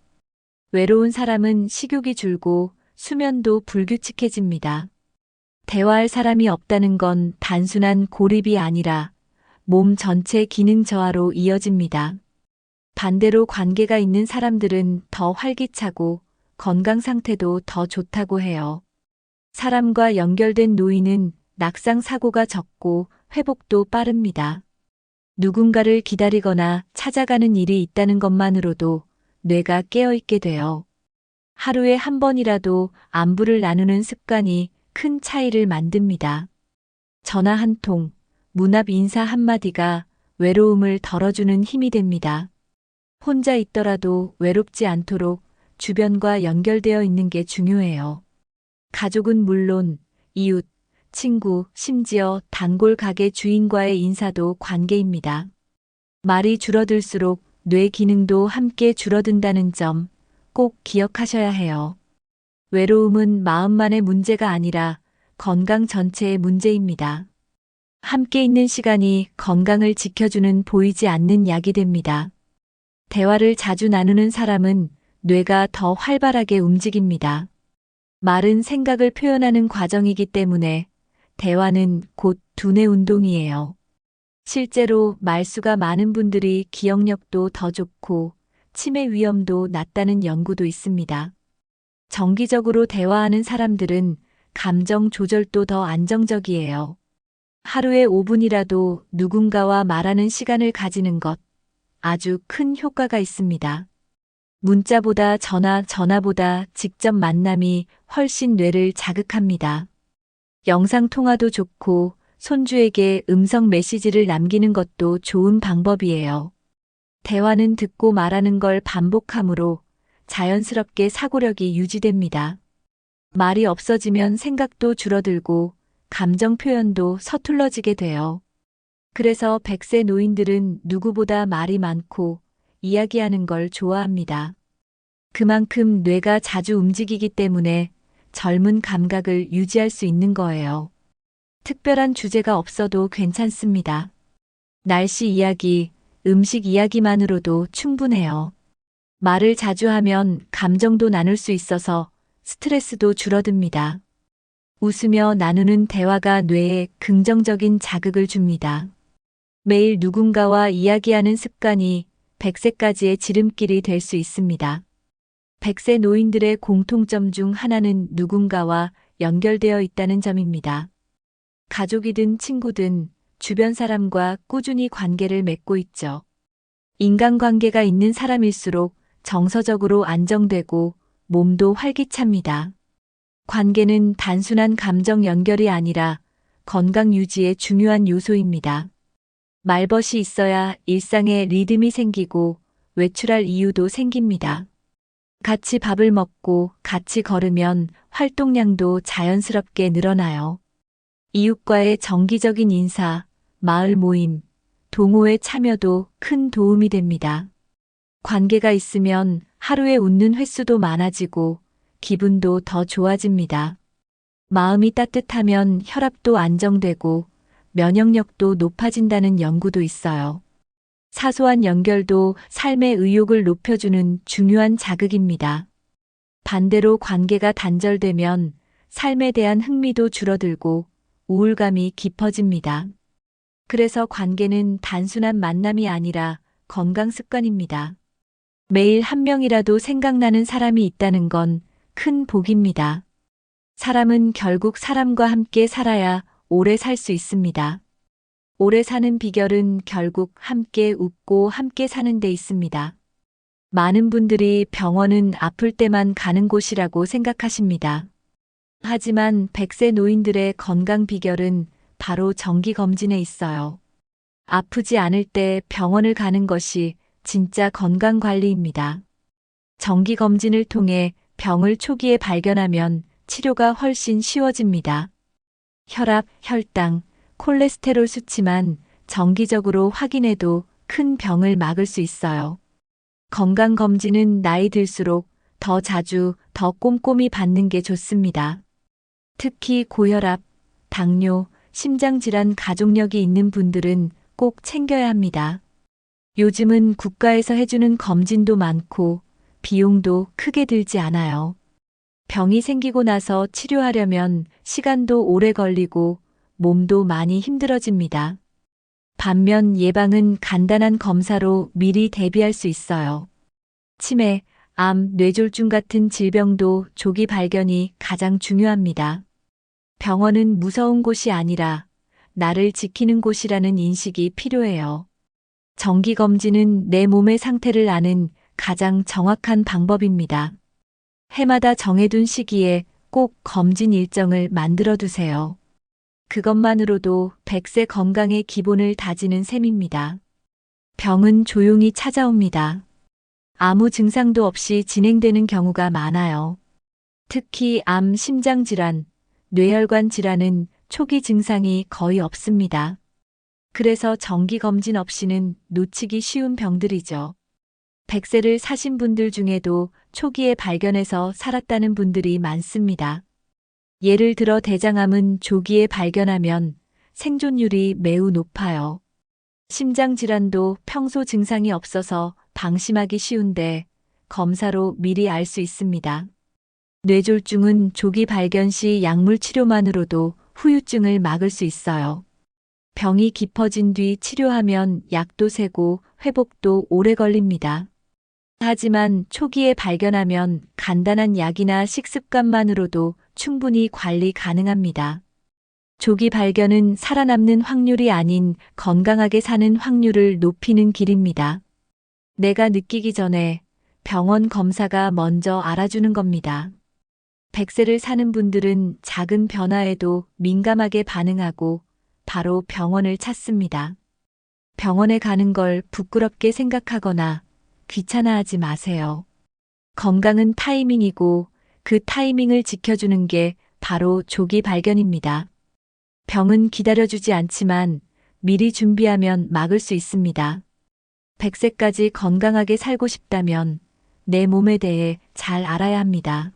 Speaker 1: 외로운 사람은 식욕이 줄고 수면도 불규칙해집니다. 대화할 사람이 없다는 건 단순한 고립이 아니라 몸 전체 기능 저하로 이어집니다. 반대로 관계가 있는 사람들은 더 활기차고 건강 상태도 더 좋다고 해요. 사람과 연결된 노인은 낙상 사고가 적고 회복도 빠릅니다. 누군가를 기다리거나 찾아가는 일이 있다는 것만으로도 뇌가 깨어있게 돼요. 하루에 한 번이라도 안부를 나누는 습관이 큰 차이를 만듭니다. 전화 한 통, 문 앞 인사 한마디가 외로움을 덜어주는 힘이 됩니다. 혼자 있더라도 외롭지 않도록 주변과 연결되어 있는 게 중요해요. 가족은 물론 이웃, 친구, 심지어 단골 가게 주인과의 인사도 관계입니다. 말이 줄어들수록 뇌 기능도 함께 줄어든다는 점 꼭 기억하셔야 해요. 외로움은 마음만의 문제가 아니라 건강 전체의 문제입니다. 함께 있는 시간이 건강을 지켜주는 보이지 않는 약이 됩니다. 대화를 자주 나누는 사람은 뇌가 더 활발하게 움직입니다. 말은 생각을 표현하는 과정이기 때문에 대화는 곧 두뇌 운동이에요. 실제로 말수가 많은 분들이 기억력도 더 좋고 치매 위험도 낮다는 연구도 있습니다. 정기적으로 대화하는 사람들은 감정 조절도 더 안정적이에요. 하루에 5분이라도 누군가와 말하는 시간을 가지는 것 아주 큰 효과가 있습니다. 문자보다 전화보다 직접 만남이 훨씬 뇌를 자극합니다. 영상통화도 좋고 손주에게 음성 메시지를 남기는 것도 좋은 방법이에요. 대화는 듣고 말하는 걸 반복함으로 자연스럽게 사고력이 유지됩니다. 말이 없어지면 생각도 줄어들고 감정 표현도 서툴러지게 돼요. 그래서 100세 노인들은 누구보다 말이 많고 이야기하는 걸 좋아합니다. 그만큼 뇌가 자주 움직이기 때문에 젊은 감각을 유지할 수 있는 거예요. 특별한 주제가 없어도 괜찮습니다. 날씨 이야기, 음식 이야기만으로도 충분해요. 말을 자주 하면 감정도 나눌 수 있어서 스트레스도 줄어듭니다. 웃으며 나누는 대화가 뇌에 긍정적인 자극을 줍니다. 매일 누군가와 이야기하는 습관이 100세까지의 지름길이 될 수 있습니다. 100세 노인들의 공통점 중 하나는 누군가와 연결되어 있다는 점입니다. 가족이든 친구든 주변 사람과 꾸준히 관계를 맺고 있죠. 인간관계가 있는 사람일수록 정서적으로 안정되고 몸도 활기찹니다. 관계는 단순한 감정 연결이 아니라 건강 유지의 중요한 요소입니다. 말벗이 있어야 일상에 리듬이 생기고 외출할 이유도 생깁니다. 같이 밥을 먹고 같이 걸으면 활동량도 자연스럽게 늘어나요. 이웃과의 정기적인 인사, 마을 모임, 동호회 참여도 큰 도움이 됩니다. 관계가 있으면 하루에 웃는 횟수도 많아지고 기분도 더 좋아집니다. 마음이 따뜻하면 혈압도 안정되고 면역력도 높아진다는 연구도 있어요. 사소한 연결도 삶의 의욕을 높여주는 중요한 자극입니다. 반대로 관계가 단절되면 삶에 대한 흥미도 줄어들고 우울감이 깊어집니다. 그래서 관계는 단순한 만남이 아니라 건강 습관입니다. 매일 한 명이라도 생각나는 사람이 있다는 건 큰 복입니다. 사람은 결국 사람과 함께 살아야 오래 살 수 있습니다. 오래 사는 비결은 결국 함께 웃고 함께 사는 데 있습니다. 많은 분들이 병원은 아플 때만 가는 곳이라고 생각하십니다. 하지만 100세 노인들의 건강 비결은 바로 정기검진에 있어요. 아프지 않을 때 병원을 가는 것이 진짜 건강관리입니다. 정기검진을 통해 병을 초기에 발견하면 치료가 훨씬 쉬워집니다. 혈압, 혈당, 콜레스테롤 수치만 정기적으로 확인해도 큰 병을 막을 수 있어요. 건강검진은 나이 들수록 더 자주, 더 꼼꼼히 받는 게 좋습니다. 특히 고혈압, 당뇨, 심장질환 가족력이 있는 분들은 꼭 챙겨야 합니다. 요즘은 국가에서 해주는 검진도 많고 비용도 크게 들지 않아요. 병이 생기고 나서 치료하려면 시간도 오래 걸리고 몸도 많이 힘들어집니다. 반면 예방은 간단한 검사로 미리 대비할 수 있어요. 치매, 암, 뇌졸중 같은 질병도 조기 발견이 가장 중요합니다. 병원은 무서운 곳이 아니라 나를 지키는 곳이라는 인식이 필요해요. 정기검진은 내 몸의 상태를 아는 가장 정확한 방법입니다. 해마다 정해둔 시기에 꼭 검진 일정을 만들어 두세요. 그것만으로도 100세 건강의 기본을 다지는 셈입니다. 병은 조용히 찾아옵니다. 아무 증상도 없이 진행되는 경우가 많아요. 특히 암, 심장질환, 뇌혈관 질환은 초기 증상이 거의 없습니다. 그래서 정기검진 없이는 놓치기 쉬운 병들이죠. 100세를 사신 분들 중에도 초기에 발견해서 살았다는 분들이 많습니다. 예를 들어 대장암은 조기에 발견하면 생존율이 매우 높아요. 심장질환도 평소 증상이 없어서 방심하기 쉬운데 검사로 미리 알 수 있습니다. 뇌졸중은 조기 발견 시 약물 치료만으로도 후유증을 막을 수 있어요. 병이 깊어진 뒤 치료하면 약도 세고 회복도 오래 걸립니다. 하지만 초기에 발견하면 간단한 약이나 식습관만으로도 충분히 관리 가능합니다. 조기 발견은 살아남는 확률이 아닌 건강하게 사는 확률을 높이는 길입니다. 내가 느끼기 전에 병원 검사가 먼저 알아주는 겁니다. 100세를 사는 분들은 작은 변화에도 민감하게 반응하고 바로 병원을 찾습니다. 병원에 가는 걸 부끄럽게 생각하거나 귀찮아하지 마세요. 건강은 타이밍이고 그 타이밍을 지켜주는 게 바로 조기 발견입니다. 병은 기다려주지 않지만 미리 준비하면 막을 수 있습니다. 100세까지 건강하게 살고 싶다면 내 몸에 대해 잘 알아야 합니다.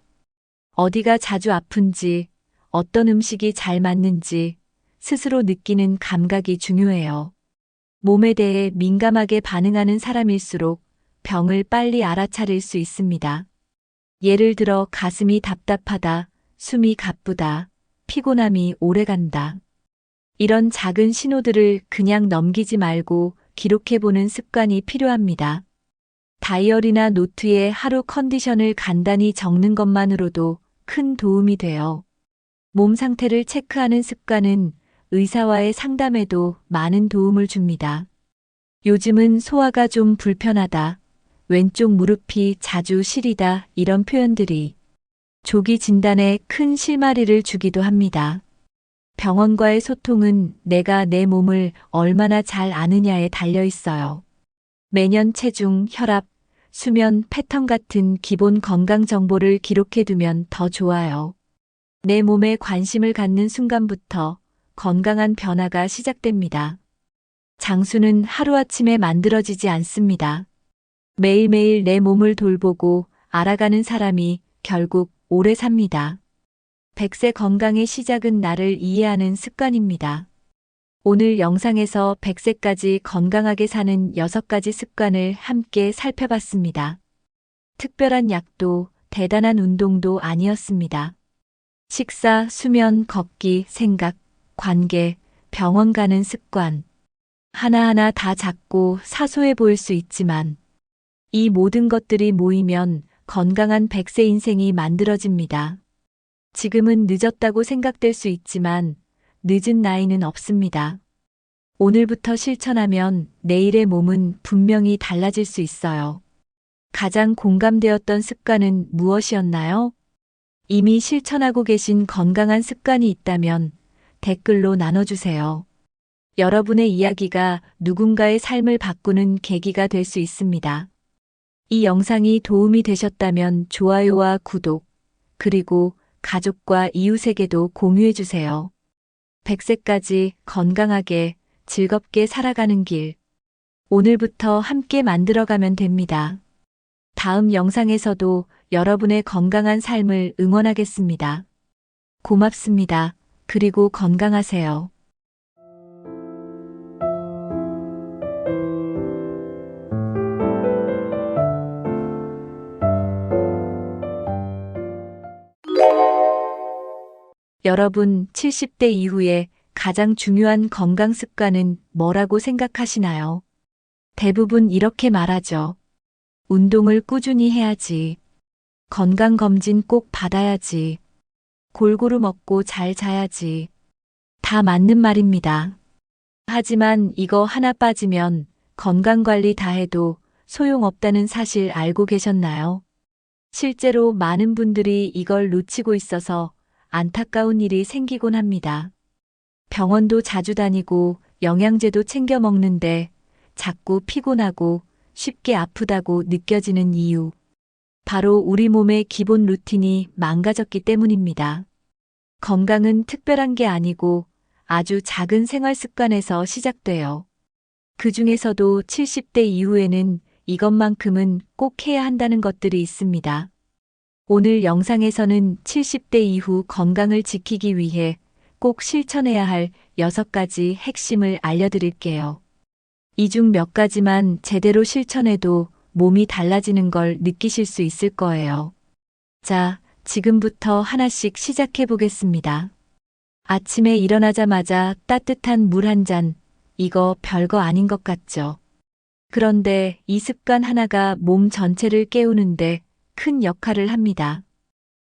Speaker 1: 어디가 자주 아픈지, 어떤 음식이 잘 맞는지 스스로 느끼는 감각이 중요해요. 몸에 대해 민감하게 반응하는 사람일수록 병을 빨리 알아차릴 수 있습니다. 예를 들어 가슴이 답답하다, 숨이 가쁘다, 피곤함이 오래간다. 이런 작은 신호들을 그냥 넘기지 말고 기록해보는 습관이 필요합니다. 다이어리나 노트에 하루 컨디션을 간단히 적는 것만으로도 큰 도움이 돼요. 몸 상태를 체크하는 습관은 의사와의 상담에도 많은 도움을 줍니다. 요즘은 소화가 좀 불편하다, 왼쪽 무릎이 자주 시리다 이런 표현들이 조기 진단에 큰 실마리를 주기도 합니다. 병원과의 소통은 내가 내 몸을 얼마나 잘 아느냐에 달려 있어요. 매년 체중, 혈압, 수면 패턴 같은 기본 건강 정보를 기록해두면 더 좋아요. 내 몸에 관심을 갖는 순간부터 건강한 변화가 시작됩니다. 장수는 하루아침에 만들어지지 않습니다. 매일매일 내 몸을 돌보고 알아가는 사람이 결국 오래 삽니다. 100세 건강의 시작은 나를 이해하는 습관입니다. 오늘 영상에서 100세까지 건강하게 사는 6가지 습관을 함께 살펴봤습니다. 특별한 약도 대단한 운동도 아니었습니다. 식사, 수면, 걷기, 생각, 관계, 병원 가는 습관. 하나하나 다 작고 사소해 보일 수 있지만 이 모든 것들이 모이면 건강한 100세 인생이 만들어집니다. 지금은 늦었다고 생각될 수 있지만 늦은 나이는 없습니다. 오늘부터 실천하면 내일의 몸은 분명히 달라질 수 있어요. 가장 공감되었던 습관은 무엇이었나요? 이미 실천하고 계신 건강한 습관이 있다면 댓글로 나눠주세요. 여러분의 이야기가 누군가의 삶을 바꾸는 계기가 될 수 있습니다. 이 영상이 도움이 되셨다면 좋아요와 구독, 그리고 가족과 이웃에게도 공유해주세요. 100세까지 건강하게 즐겁게 살아가는 길. 오늘부터 함께 만들어가면 됩니다. 다음 영상에서도 여러분의 건강한 삶을 응원하겠습니다. 고맙습니다. 그리고 건강하세요. 여러분, 70대 이후에 가장 중요한 건강 습관은 뭐라고 생각하시나요? 대부분 이렇게 말하죠. 운동을 꾸준히 해야지. 건강검진 꼭 받아야지. 골고루 먹고 잘 자야지. 다 맞는 말입니다. 하지만 이거 하나 빠지면 건강관리 다 해도 소용없다는 사실 알고 계셨나요? 실제로 많은 분들이 이걸 놓치고 있어서 안타까운 일이 생기곤 합니다. 병원도 자주 다니고 영양제도 챙겨 먹는데 자꾸 피곤하고 쉽게 아프다고 느껴지는 이유. 바로 우리 몸의 기본 루틴이 망가졌기 때문입니다. 건강은 특별한 게 아니고 아주 작은 생활 습관에서 시작돼요. 그 중에서도 70대 이후에는 이것만큼은 꼭 해야 한다는 것들이 있습니다. 오늘 영상에서는 70대 이후 건강을 지키기 위해 꼭 실천해야 할 6가지 핵심을 알려드릴게요. 이 중 몇 가지만 제대로 실천해도 몸이 달라지는 걸 느끼실 수 있을 거예요. 자, 지금부터 하나씩 시작해 보겠습니다. 아침에 일어나자마자 따뜻한 물 한 잔, 이거 별거 아닌 것 같죠? 그런데 이 습관 하나가 몸 전체를 깨우는데 큰 역할을 합니다.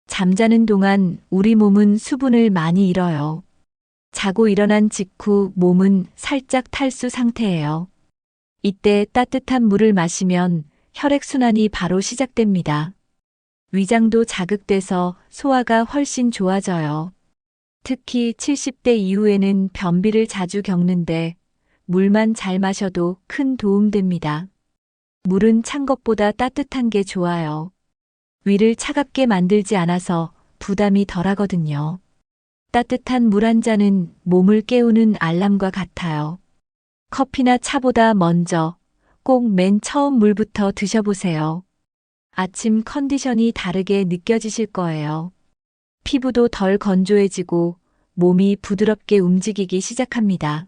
Speaker 1: 잠자는 동안 우리 몸은 수분을 많이 잃어요. 자고 일어난 직후 몸은 살짝 탈수 상태예요. 이때 따뜻한 물을 마시면 혈액순환이 바로 시작됩니다. 위장도 자극돼서 소화가 훨씬 좋아져요. 특히 70대 이후에는 변비를 자주 겪는데 물만 잘 마셔도 큰 도움 됩니다. 물은 찬 것보다 따뜻한 게 좋아요. 위를 차갑게 만들지 않아서 부담이 덜하거든요. 따뜻한 물 한 잔은 몸을 깨우는 알람과 같아요. 커피나 차보다 먼저 꼭 맨 처음 물부터 드셔보세요. 아침 컨디션이 다르게 느껴지실 거예요. 피부도 덜 건조해지고 몸이 부드럽게 움직이기 시작합니다.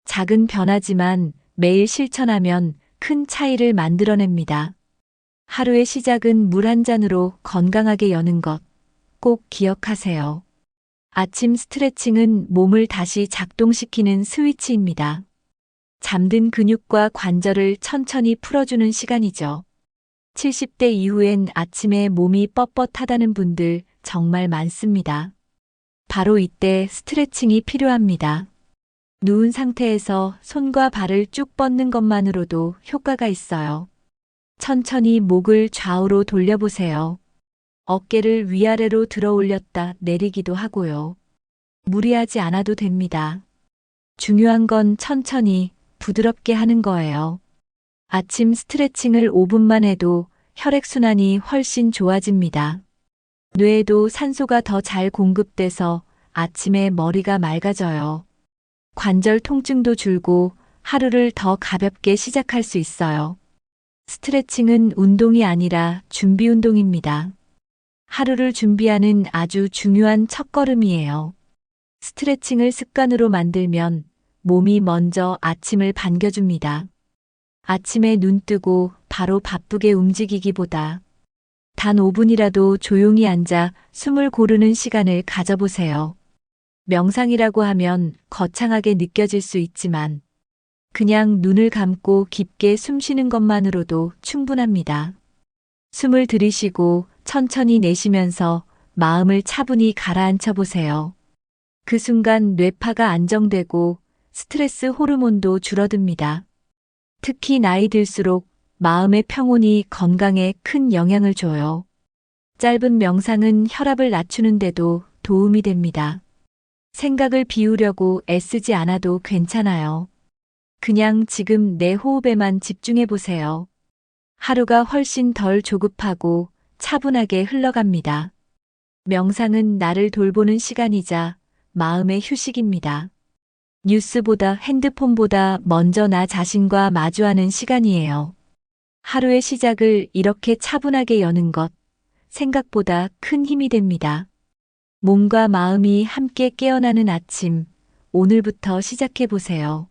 Speaker 1: 작은 변화지만 매일 실천하면 큰 차이를 만들어냅니다. 하루의 시작은 물 한 잔으로 건강하게 여는 것 꼭 기억하세요. 아침 스트레칭은 몸을 다시 작동시키는 스위치입니다. 잠든 근육과 관절을 천천히 풀어주는 시간이죠. 70대 이후엔 아침에 몸이 뻣뻣하다는 분들 정말 많습니다. 바로 이때 스트레칭이 필요합니다. 누운 상태에서 손과 발을 쭉 뻗는 것만으로도 효과가 있어요. 천천히 목을 좌우로 돌려보세요. 어깨를 위아래로 들어 올렸다 내리기도 하고요. 무리하지 않아도 됩니다. 중요한 건 천천히 부드럽게 하는 거예요. 아침 스트레칭을 5분만 해도 혈액순환이 훨씬 좋아집니다. 뇌에도 산소가 더 잘 공급돼서 아침에 머리가 맑아져요. 관절 통증도 줄고 하루를 더 가볍게 시작할 수 있어요. 스트레칭은 운동이 아니라 준비 운동입니다. 하루를 준비하는 아주 중요한 첫걸음이에요. 스트레칭을 습관으로 만들면 몸이 먼저 아침을 반겨줍니다. 아침에 눈 뜨고 바로 바쁘게 움직이기보다 단 5분이라도 조용히 앉아 숨을 고르는 시간을 가져보세요. 명상이라고 하면 거창하게 느껴질 수 있지만 그냥 눈을 감고 깊게 숨 쉬는 것만으로도 충분합니다. 숨을 들이쉬고 천천히 내쉬면서 마음을 차분히 가라앉혀 보세요. 그 순간 뇌파가 안정되고 스트레스 호르몬도 줄어듭니다. 특히 나이 들수록 마음의 평온이 건강에 큰 영향을 줘요. 짧은 명상은 혈압을 낮추는데도 도움이 됩니다. 생각을 비우려고 애쓰지 않아도 괜찮아요. 그냥 지금 내 호흡에만 집중해 보세요. 하루가 훨씬 덜 조급하고 차분하게 흘러갑니다. 명상은 나를 돌보는 시간이자 마음의 휴식입니다. 뉴스보다 핸드폰보다 먼저 나 자신과 마주하는 시간이에요. 하루의 시작을 이렇게 차분하게 여는 것, 생각보다 큰 힘이 됩니다. 몸과 마음이 함께 깨어나는 아침, 오늘부터 시작해 보세요.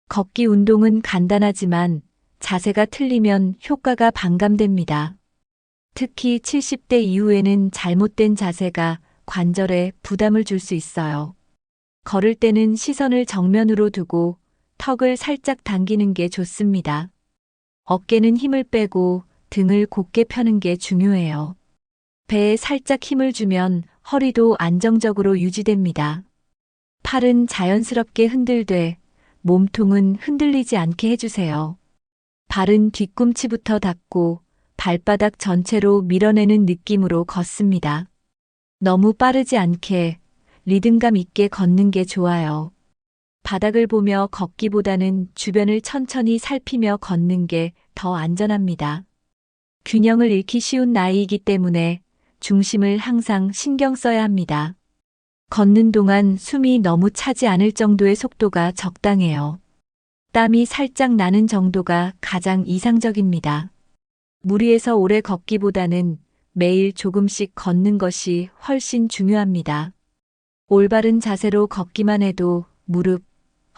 Speaker 1: 걷기 운동은 간단하지만 자세가 틀리면 효과가 반감됩니다. 특히 70대 이후에는 잘못된 자세가 관절에 부담을 줄 수 있어요. 걸을 때는 시선을 정면으로 두고 턱을 살짝 당기는 게 좋습니다. 어깨는 힘을 빼고 등을 곧게 펴는 게 중요해요. 배에 살짝 힘을 주면 허리도 안정적으로 유지됩니다. 팔은 자연스럽게 흔들되 몸통은 흔들리지 않게 해주세요. 발은 뒤꿈치부터 닿고 발바닥 전체로 밀어내는 느낌으로 걷습니다. 너무 빠르지 않게 리듬감 있게 걷는 게 좋아요. 바닥을 보며 걷기보다는 주변을 천천히 살피며 걷는 게 더 안전합니다. 균형을 잃기 쉬운 나이이기 때문에 중심을 항상 신경 써야 합니다. 걷는 동안 숨이 너무 차지 않을 정도의 속도가 적당해요. 땀이 살짝 나는 정도가 가장 이상적입니다. 무리해서 오래 걷기보다는 매일 조금씩 걷는 것이 훨씬 중요합니다. 올바른 자세로 걷기만 해도 무릎,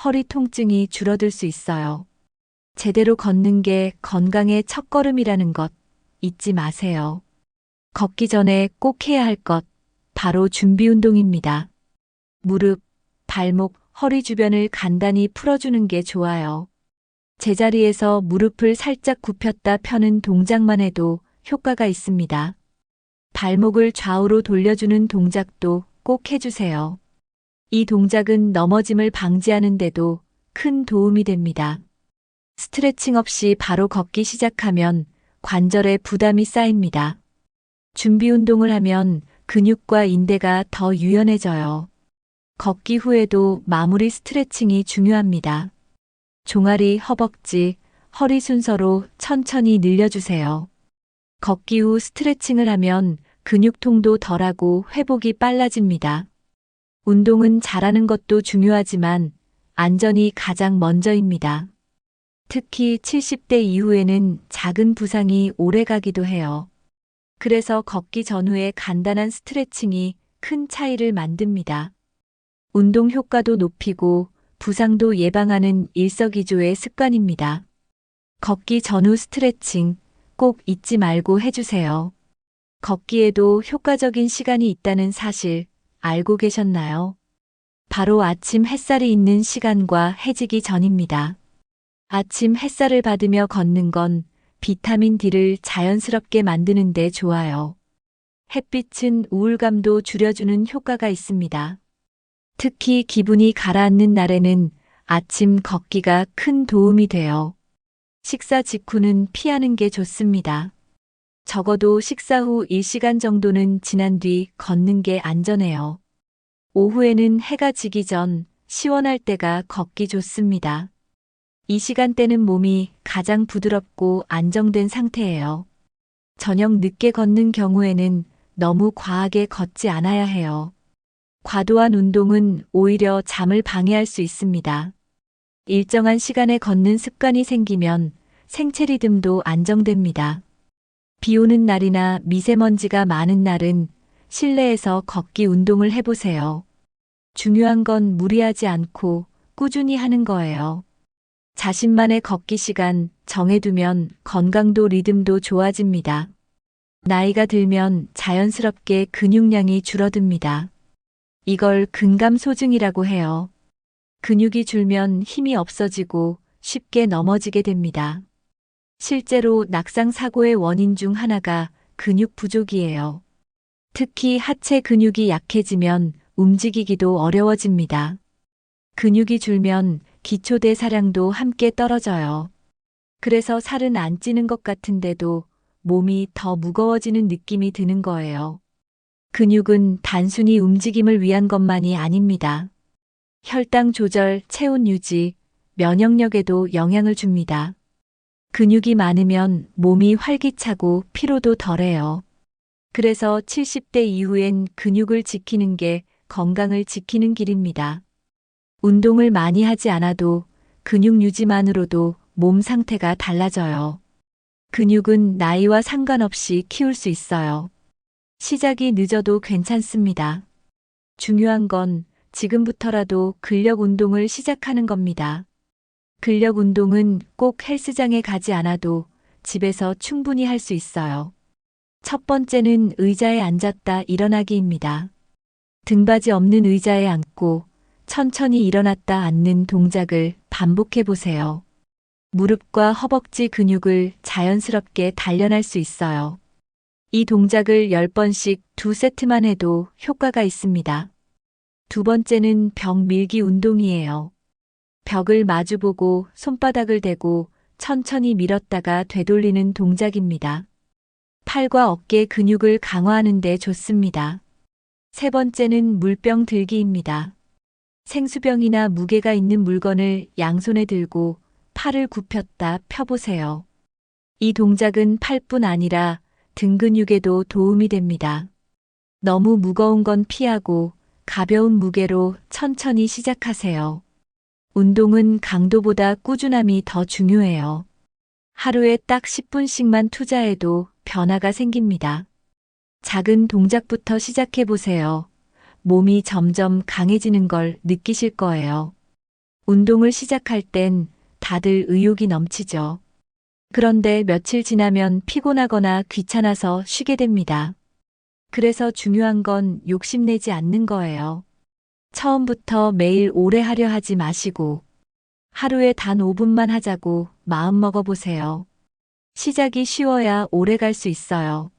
Speaker 1: 허리 통증이 줄어들 수 있어요. 제대로 걷는 게 건강의 첫걸음이라는 것 잊지 마세요. 걷기 전에 꼭 해야 할 것, 바로 준비 운동입니다. 무릎, 발목, 허리 주변을 간단히 풀어주는 게 좋아요. 제자리에서 무릎을 살짝 굽혔다 펴는 동작만 해도 효과가 있습니다. 발목을 좌우로 돌려주는 동작도 꼭 해주세요. 이 동작은 넘어짐을 방지하는데도 큰 도움이 됩니다. 스트레칭 없이 바로 걷기 시작하면 관절에 부담이 쌓입니다. 준비 운동을 하면 근육과 인대가 더 유연해져요. 걷기 후에도 마무리 스트레칭이 중요합니다. 종아리, 허벅지, 허리 순서로 천천히 늘려주세요. 걷기 후 스트레칭을 하면 근육통도 덜하고 회복이 빨라집니다. 운동은 잘하는 것도 중요하지만 안전이 가장 먼저입니다. 특히 70대 이후에는 작은 부상이 오래 가기도 해요. 그래서 걷기 전후의 간단한 스트레칭이 큰 차이를 만듭니다. 운동 효과도 높이고 부상도 예방하는 일석이조의 습관입니다. 걷기 전후 스트레칭 꼭 잊지 말고 해주세요. 걷기에도 효과적인 시간이 있다는 사실 알고 계셨나요? 바로 아침 햇살이 있는 시간과 해지기 전입니다. 아침 햇살을 받으며 걷는 건 비타민 D를 자연스럽게 만드는 데 좋아요. 햇빛은 우울감도 줄여주는 효과가 있습니다. 특히 기분이 가라앉는 날에는 아침 걷기가 큰 도움이 돼요. 식사 직후는 피하는 게 좋습니다. 적어도 식사 후 1시간 정도는 지난 뒤 걷는 게 안전해요. 오후에는 해가 지기 전 시원할 때가 걷기 좋습니다. 이 시간대는 몸이 가장 부드럽고 안정된 상태예요. 저녁 늦게 걷는 경우에는 너무 과하게 걷지 않아야 해요. 과도한 운동은 오히려 잠을 방해할 수 있습니다. 일정한 시간에 걷는 습관이 생기면 생체 리듬도 안정됩니다. 비 오는 날이나 미세먼지가 많은 날은 실내에서 걷기 운동을 해보세요. 중요한 건 무리하지 않고 꾸준히 하는 거예요. 자신만의 걷기 시간 정해두면 건강도 리듬도 좋아집니다. 나이가 들면 자연스럽게 근육량이 줄어듭니다. 이걸 근감소증이라고 해요. 근육이 줄면 힘이 없어지고 쉽게 넘어지게 됩니다. 실제로 낙상 사고의 원인 중 하나가 근육 부족이에요. 특히 하체 근육이 약해지면 움직이기도 어려워집니다. 근육이 줄면 기초대사량도 함께 떨어져요. 그래서 살은 안 찌는 것 같은데도 몸이 더 무거워지는 느낌이 드는 거예요. 근육은 단순히 움직임을 위한 것만이 아닙니다. 혈당 조절, 체온 유지, 면역력에도 영향을 줍니다. 근육이 많으면 몸이 활기차고 피로도 덜해요. 그래서 70대 이후엔 근육을 지키는 게 건강을 지키는 길입니다. 운동을 많이 하지 않아도 근육 유지만으로도 몸 상태가 달라져요. 근육은 나이와 상관없이 키울 수 있어요. 시작이 늦어도 괜찮습니다. 중요한 건 지금부터라도 근력 운동을 시작하는 겁니다. 근력 운동은 꼭 헬스장에 가지 않아도 집에서 충분히 할 수 있어요. 첫 번째는 의자에 앉았다 일어나기입니다. 등받이 없는 의자에 앉고 천천히 일어났다 앉는 동작을 반복해 보세요. 무릎과 허벅지 근육을 자연스럽게 단련할 수 있어요. 이 동작을 10번씩 2세트만 해도 효과가 있습니다. 두 번째는 벽 밀기 운동이에요. 벽을 마주보고 손바닥을 대고 천천히 밀었다가 되돌리는 동작입니다. 팔과 어깨 근육을 강화하는 데 좋습니다. 세 번째는 물병 들기입니다. 생수병이나 무게가 있는 물건을 양손에 들고 팔을 굽혔다 펴보세요. 이 동작은 팔뿐 아니라 등 근육에도 도움이 됩니다. 너무 무거운 건 피하고 가벼운 무게로 천천히 시작하세요. 운동은 강도보다 꾸준함이 더 중요해요. 하루에 딱 10분씩만 투자해도 변화가 생깁니다. 작은 동작부터 시작해 보세요. 몸이 점점 강해지는 걸 느끼실 거예요. 운동을 시작할 땐 다들 의욕이 넘치죠. 그런데 며칠 지나면 피곤하거나 귀찮아서 쉬게 됩니다. 그래서 중요한 건 욕심내지 않는 거예요. 처음부터 매일 오래 하려 하지 마시고 하루에 단 5분만 하자고 마음 먹어보세요. 시작이 쉬워야 오래 갈 수 있어요.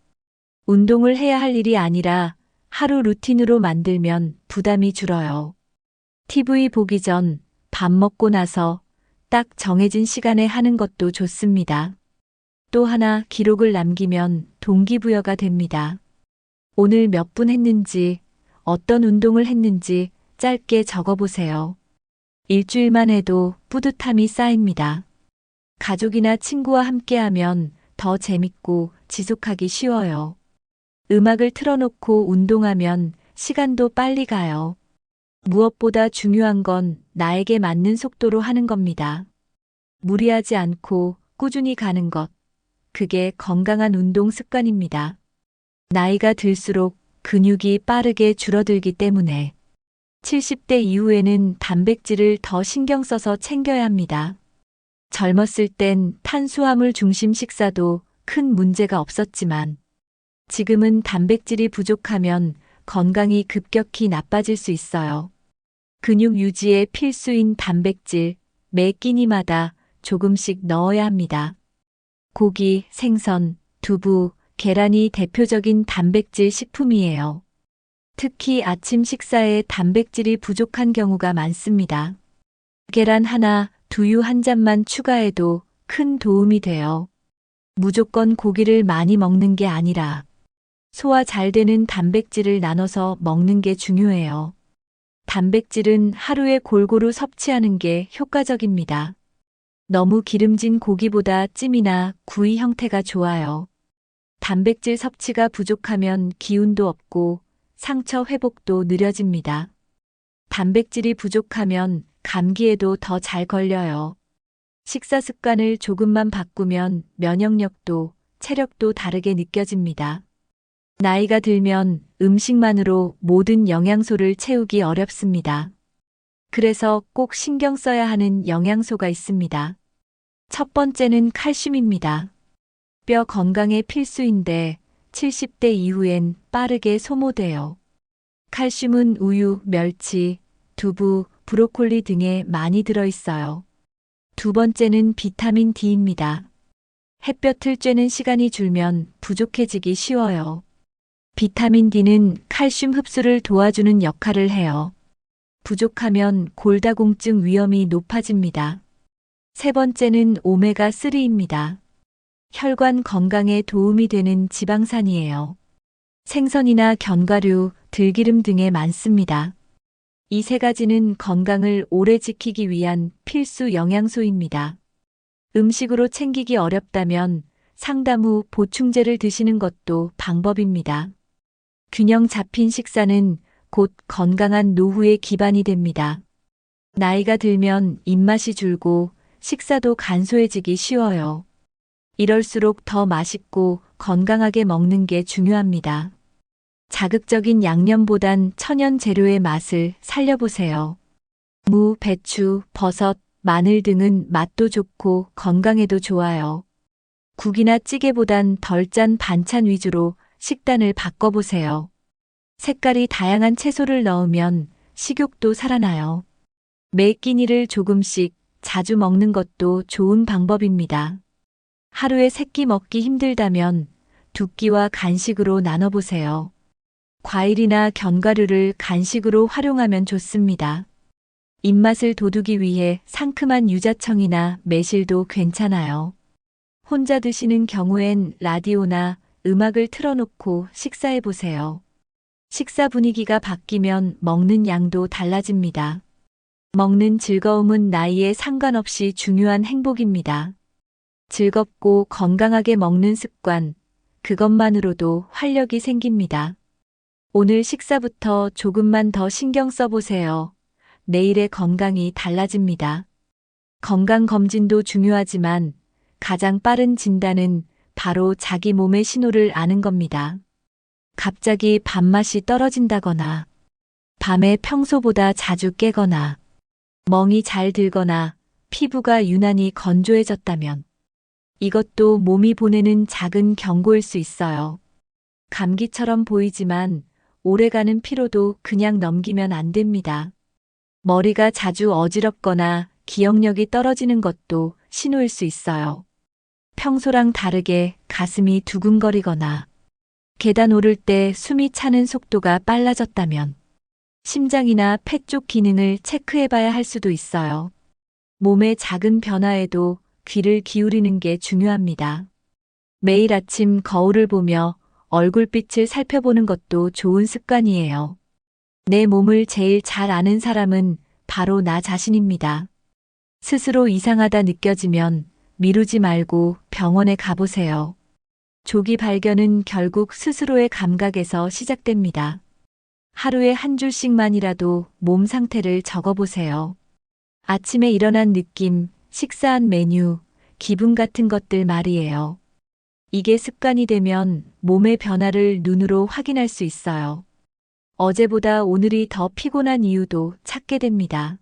Speaker 1: 운동을 해야 할 일이 아니라 하루 루틴으로 만들면 부담이 줄어요. TV 보기 전, 밥 먹고 나서 딱 정해진 시간에 하는 것도 좋습니다. 또 하나 기록을 남기면 동기부여가 됩니다. 오늘 몇 분 했는지, 어떤 운동을 했는지 짧게 적어보세요. 일주일만 해도 뿌듯함이 쌓입니다. 가족이나 친구와 함께하면 더 재밌고 지속하기 쉬워요. 음악을 틀어놓고 운동하면 시간도 빨리 가요. 무엇보다 중요한 건 나에게 맞는 속도로 하는 겁니다. 무리하지 않고 꾸준히 가는 것. 그게 건강한 운동 습관입니다. 나이가 들수록 근육이 빠르게 줄어들기 때문에 70대 이후에는 단백질을 더 신경 써서 챙겨야 합니다. 젊었을 땐 탄수화물 중심 식사도 큰 문제가 없었지만 지금은 단백질이 부족하면 건강이 급격히 나빠질 수 있어요. 근육 유지에 필수인 단백질, 매 끼니마다 조금씩 넣어야 합니다. 고기, 생선, 두부, 계란이 대표적인 단백질 식품이에요. 특히 아침 식사에 단백질이 부족한 경우가 많습니다. 계란 하나, 두유 한 잔만 추가해도 큰 도움이 돼요. 무조건 고기를 많이 먹는 게 아니라 소화 잘 되는 단백질을 나눠서 먹는 게 중요해요. 단백질은 하루에 골고루 섭취하는 게 효과적입니다. 너무 기름진 고기보다 찜이나 구이 형태가 좋아요. 단백질 섭취가 부족하면 기운도 없고 상처 회복도 느려집니다. 단백질이 부족하면 감기에도 더 잘 걸려요. 식사 습관을 조금만 바꾸면 면역력도 체력도 다르게 느껴집니다. 나이가 들면 음식만으로 모든 영양소를 채우기 어렵습니다. 그래서 꼭 신경 써야 하는 영양소가 있습니다. 첫 번째는 칼슘입니다. 뼈 건강에 필수인데 70대 이후엔 빠르게 소모돼요. 칼슘은 우유, 멸치, 두부, 브로콜리 등에 많이 들어있어요. 두 번째는 비타민 D입니다. 햇볕을 쬐는 시간이 줄면 부족해지기 쉬워요. 비타민 D는 칼슘 흡수를 도와주는 역할을 해요. 부족하면 골다공증 위험이 높아집니다. 세 번째는 오메가3입니다. 혈관 건강에 도움이 되는 지방산이에요. 생선이나 견과류, 들기름 등에 많습니다. 이 세 가지는 건강을 오래 지키기 위한 필수 영양소입니다. 음식으로 챙기기 어렵다면 상담 후 보충제를 드시는 것도 방법입니다. 균형 잡힌 식사는 곧 건강한 노후의 기반이 됩니다. 나이가 들면 입맛이 줄고 식사도 간소해지기 쉬워요. 이럴수록 더 맛있고 건강하게 먹는 게 중요합니다. 자극적인 양념보단 천연 재료의 맛을 살려보세요. 무, 배추, 버섯, 마늘 등은 맛도 좋고 건강에도 좋아요. 국이나 찌개보단 덜 짠 반찬 위주로 식단을 바꿔보세요. 색깔이 다양한 채소를 넣으면 식욕도 살아나요. 매 끼니를 조금씩 자주 먹는 것도 좋은 방법입니다. 하루에 3끼 먹기 힘들다면 2끼와 간식으로 나눠보세요. 과일이나 견과류를 간식으로 활용하면 좋습니다. 입맛을 돋우기 위해 상큼한 유자청이나 매실도 괜찮아요. 혼자 드시는 경우엔 라디오나 음악을 틀어놓고 식사해보세요. 식사 분위기가 바뀌면 먹는 양도 달라집니다. 먹는 즐거움은 나이에 상관없이 중요한 행복입니다. 즐겁고 건강하게 먹는 습관, 그것만으로도 활력이 생깁니다. 오늘 식사부터 조금만 더 신경 써보세요. 내일의 건강이 달라집니다. 건강검진도 중요하지만 가장 빠른 진단은 바로 자기 몸의 신호를 아는 겁니다. 갑자기 밥맛이 떨어진다거나, 밤에 평소보다 자주 깨거나, 멍이 잘 들거나 피부가 유난히 건조해졌다면 이것도 몸이 보내는 작은 경고일 수 있어요. 감기처럼 보이지만 오래가는 피로도 그냥 넘기면 안 됩니다. 머리가 자주 어지럽거나 기억력이 떨어지는 것도 신호일 수 있어요. 평소랑 다르게 가슴이 두근거리거나 계단 오를 때 숨이 차는 속도가 빨라졌다면 심장이나 폐 쪽 기능을 체크해봐야 할 수도 있어요. 몸의 작은 변화에도 귀를 기울이는 게 중요합니다. 매일 아침 거울을 보며 얼굴빛을 살펴보는 것도 좋은 습관이에요. 내 몸을 제일 잘 아는 사람은 바로 나 자신입니다. 스스로 이상하다 느껴지면 미루지 말고 병원에 가보세요. 조기 발견은 결국 스스로의 감각에서 시작됩니다. 하루에 한 줄씩만이라도 몸 상태를 적어보세요. 아침에 일어난 느낌, 식사한 메뉴, 기분 같은 것들 말이에요. 이게 습관이 되면 몸의 변화를 눈으로 확인할 수 있어요. 어제보다 오늘이 더 피곤한 이유도 찾게 됩니다.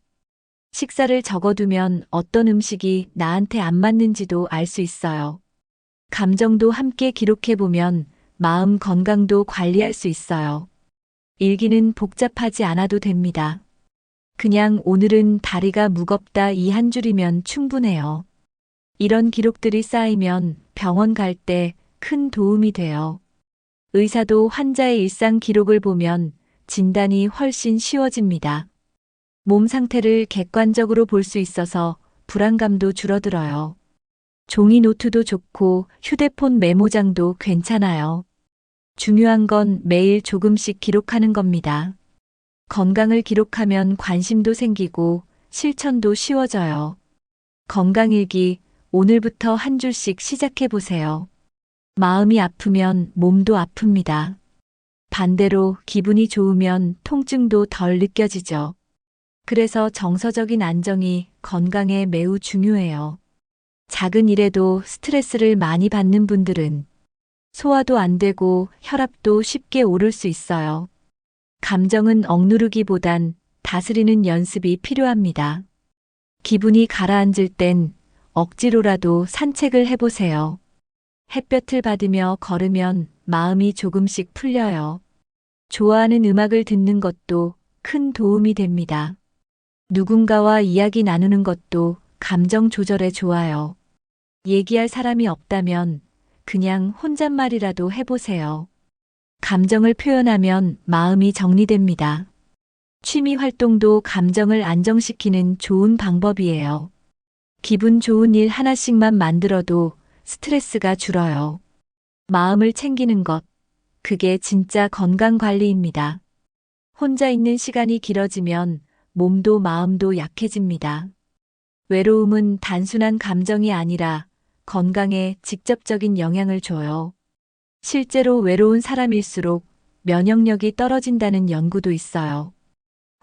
Speaker 1: 식사를 적어두면 어떤 음식이 나한테 안 맞는지도 알 수 있어요. 감정도 함께 기록해보면 마음 건강도 관리할 수 있어요. 일기는 복잡하지 않아도 됩니다. 그냥 오늘은 다리가 무겁다 이 한 줄이면 충분해요. 이런 기록들이 쌓이면 병원 갈 때 큰 도움이 돼요. 의사도 환자의 일상 기록을 보면 진단이 훨씬 쉬워집니다. 몸 상태를 객관적으로 볼 수 있어서 불안감도 줄어들어요. 종이 노트도 좋고 휴대폰 메모장도 괜찮아요. 중요한 건 매일 조금씩 기록하는 겁니다. 건강을 기록하면 관심도 생기고 실천도 쉬워져요. 건강일기, 오늘부터 한 줄씩 시작해 보세요. 마음이 아프면 몸도 아픕니다. 반대로 기분이 좋으면 통증도 덜 느껴지죠. 그래서 정서적인 안정이 건강에 매우 중요해요. 작은 일에도 스트레스를 많이 받는 분들은 소화도 안 되고 혈압도 쉽게 오를 수 있어요. 감정은 억누르기보단 다스리는 연습이 필요합니다. 기분이 가라앉을 땐 억지로라도 산책을 해보세요. 햇볕을 받으며 걸으면 마음이 조금씩 풀려요. 좋아하는 음악을 듣는 것도 큰 도움이 됩니다. 누군가와 이야기 나누는 것도 감정 조절에 좋아요. 얘기할 사람이 없다면 그냥 혼잣말이라도 해보세요. 감정을 표현하면 마음이 정리됩니다. 취미 활동도 감정을 안정시키는 좋은 방법이에요. 기분 좋은 일 하나씩만 만들어도 스트레스가 줄어요. 마음을 챙기는 것, 그게 진짜 건강 관리입니다. 혼자 있는 시간이 길어지면 몸도 마음도 약해집니다. 외로움은 단순한 감정이 아니라 건강에 직접적인 영향을 줘요. 실제로 외로운 사람일수록 면역력이 떨어진다는 연구도 있어요.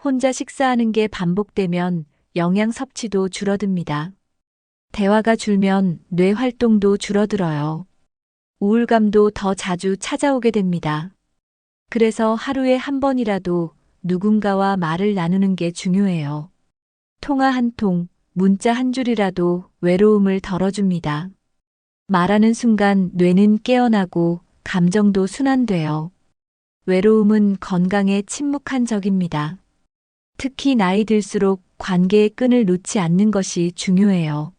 Speaker 1: 혼자 식사하는 게 반복되면 영양 섭취도 줄어듭니다. 대화가 줄면 뇌 활동도 줄어들어요. 우울감도 더 자주 찾아오게 됩니다. 그래서 하루에 한 번이라도 누군가와 말을 나누는 게 중요해요. 통화 한 통, 문자 한 줄이라도 외로움을 덜어줍니다. 말하는 순간 뇌는 깨어나고 감정도 순환돼요. 외로움은 건강에 침묵한 적입니다. 특히 나이 들수록 관계의 끈을 놓지 않는 것이 중요해요.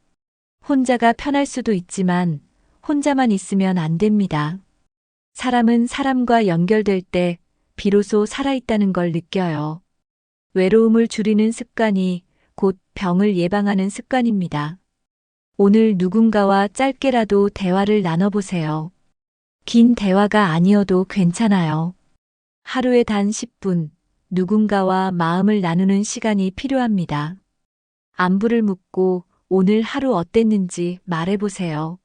Speaker 1: 혼자가 편할 수도 있지만 혼자만 있으면 안 됩니다. 사람은 사람과 연결될 때 비로소 살아있다는 걸 느껴요. 외로움을 줄이는 습관이 곧 병을 예방하는 습관입니다. 오늘 누군가와 짧게라도 대화를 나눠보세요. 긴 대화가 아니어도 괜찮아요. 하루에 단 10분 누군가와 마음을 나누는 시간이 필요합니다. 안부를 묻고 오늘 하루 어땠는지 말해보세요.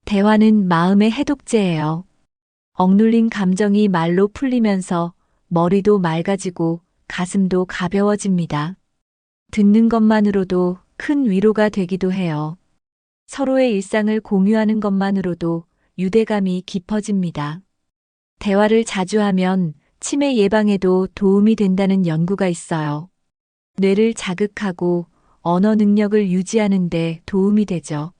Speaker 1: 대화는 마음의 해독제예요. 억눌린 감정이 말로 풀리면서 머리도 맑아지고 가슴도 가벼워집니다. 듣는 것만으로도 큰 위로가 되기도 해요. 서로의 일상을 공유하는 것만으로도 유대감이 깊어집니다. 대화를 자주 하면 치매 예방에도 도움이 된다는 연구가 있어요. 뇌를 자극하고 언어 능력을 유지하는 데 도움이 되죠.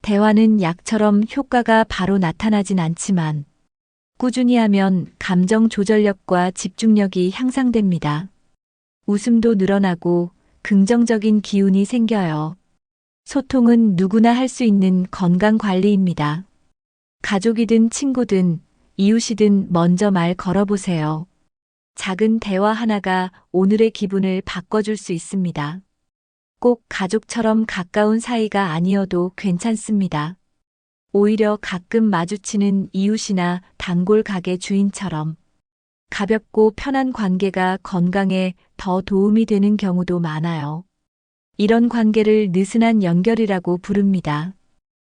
Speaker 1: 대화는 약처럼 효과가 바로 나타나진 않지만 꾸준히 하면 감정 조절력과 집중력이 향상됩니다. 웃음도 늘어나고 긍정적인 기운이 생겨요. 소통은 누구나 할 수 있는 건강 관리입니다. 가족이든 친구든 이웃이든 먼저 말 걸어보세요. 작은 대화 하나가 오늘의 기분을 바꿔줄 수 있습니다. 꼭 가족처럼 가까운 사이가 아니어도 괜찮습니다. 오히려 가끔 마주치는 이웃이나 단골 가게 주인처럼 가볍고 편한 관계가 건강에 더 도움이 되는 경우도 많아요. 이런 관계를 느슨한 연결이라고 부릅니다.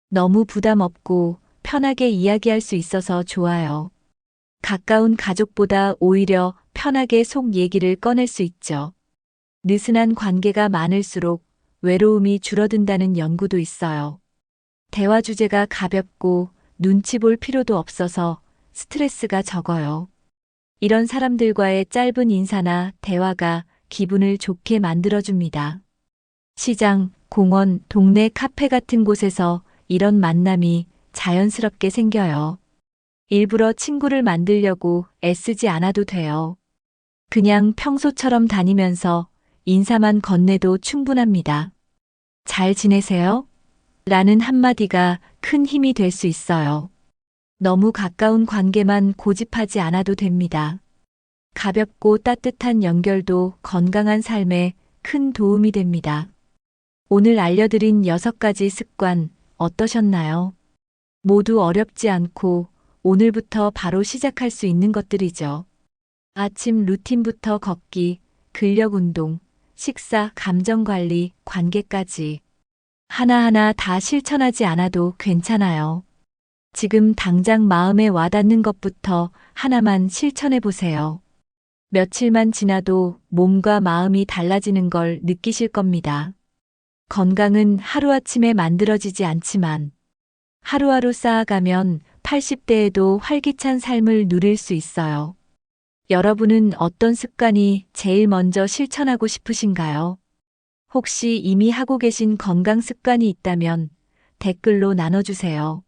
Speaker 1: 너무 부담 없고 편하게 이야기할 수 있어서 좋아요. 가까운 가족보다 오히려 편하게 속 얘기를 꺼낼 수 있죠. 느슨한 관계가 많을수록 외로움이 줄어든다는 연구도 있어요. 대화 주제가 가볍고 눈치 볼 필요도 없어서 스트레스가 적어요. 이런 사람들과의 짧은 인사나 대화가 기분을 좋게 만들어줍니다. 시장, 공원, 동네 카페 같은 곳에서 이런 만남이 자연스럽게 생겨요. 일부러 친구를 만들려고 애쓰지 않아도 돼요. 그냥 평소처럼 다니면서 인사만 건네도 충분합니다. 잘 지내세요? 라는 한마디가 큰 힘이 될 수 있어요. 너무 가까운 관계만 고집하지 않아도 됩니다. 가볍고 따뜻한 연결도 건강한 삶에 큰 도움이 됩니다. 오늘 알려드린 6가지 습관 어떠셨나요? 모두 어렵지 않고 오늘부터 바로 시작할 수 있는 것들이죠. 아침 루틴부터 걷기, 근력 운동, 식사, 감정 관리, 관계까지 하나하나 다 실천하지 않아도 괜찮아요. 지금 당장 마음에 와닿는 것부터 하나만 실천해 보세요. 며칠만 지나도 몸과 마음이 달라지는 걸 느끼실 겁니다. 건강은 하루아침에 만들어지지 않지만 하루하루 쌓아가면 80대에도 활기찬 삶을 누릴 수 있어요. 여러분은 어떤 습관이 제일 먼저 실천하고 싶으신가요? 혹시 이미 하고 계신 건강 습관이 있다면 댓글로 나눠주세요.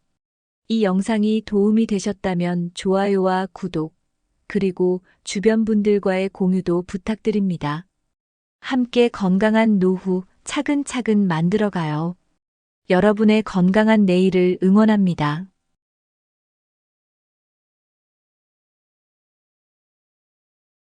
Speaker 1: 이 영상이 도움이 되셨다면 좋아요와 구독, 그리고 주변 분들과의 공유도 부탁드립니다. 함께 건강한 노후 차근차근 만들어가요. 여러분의 건강한 내일을 응원합니다.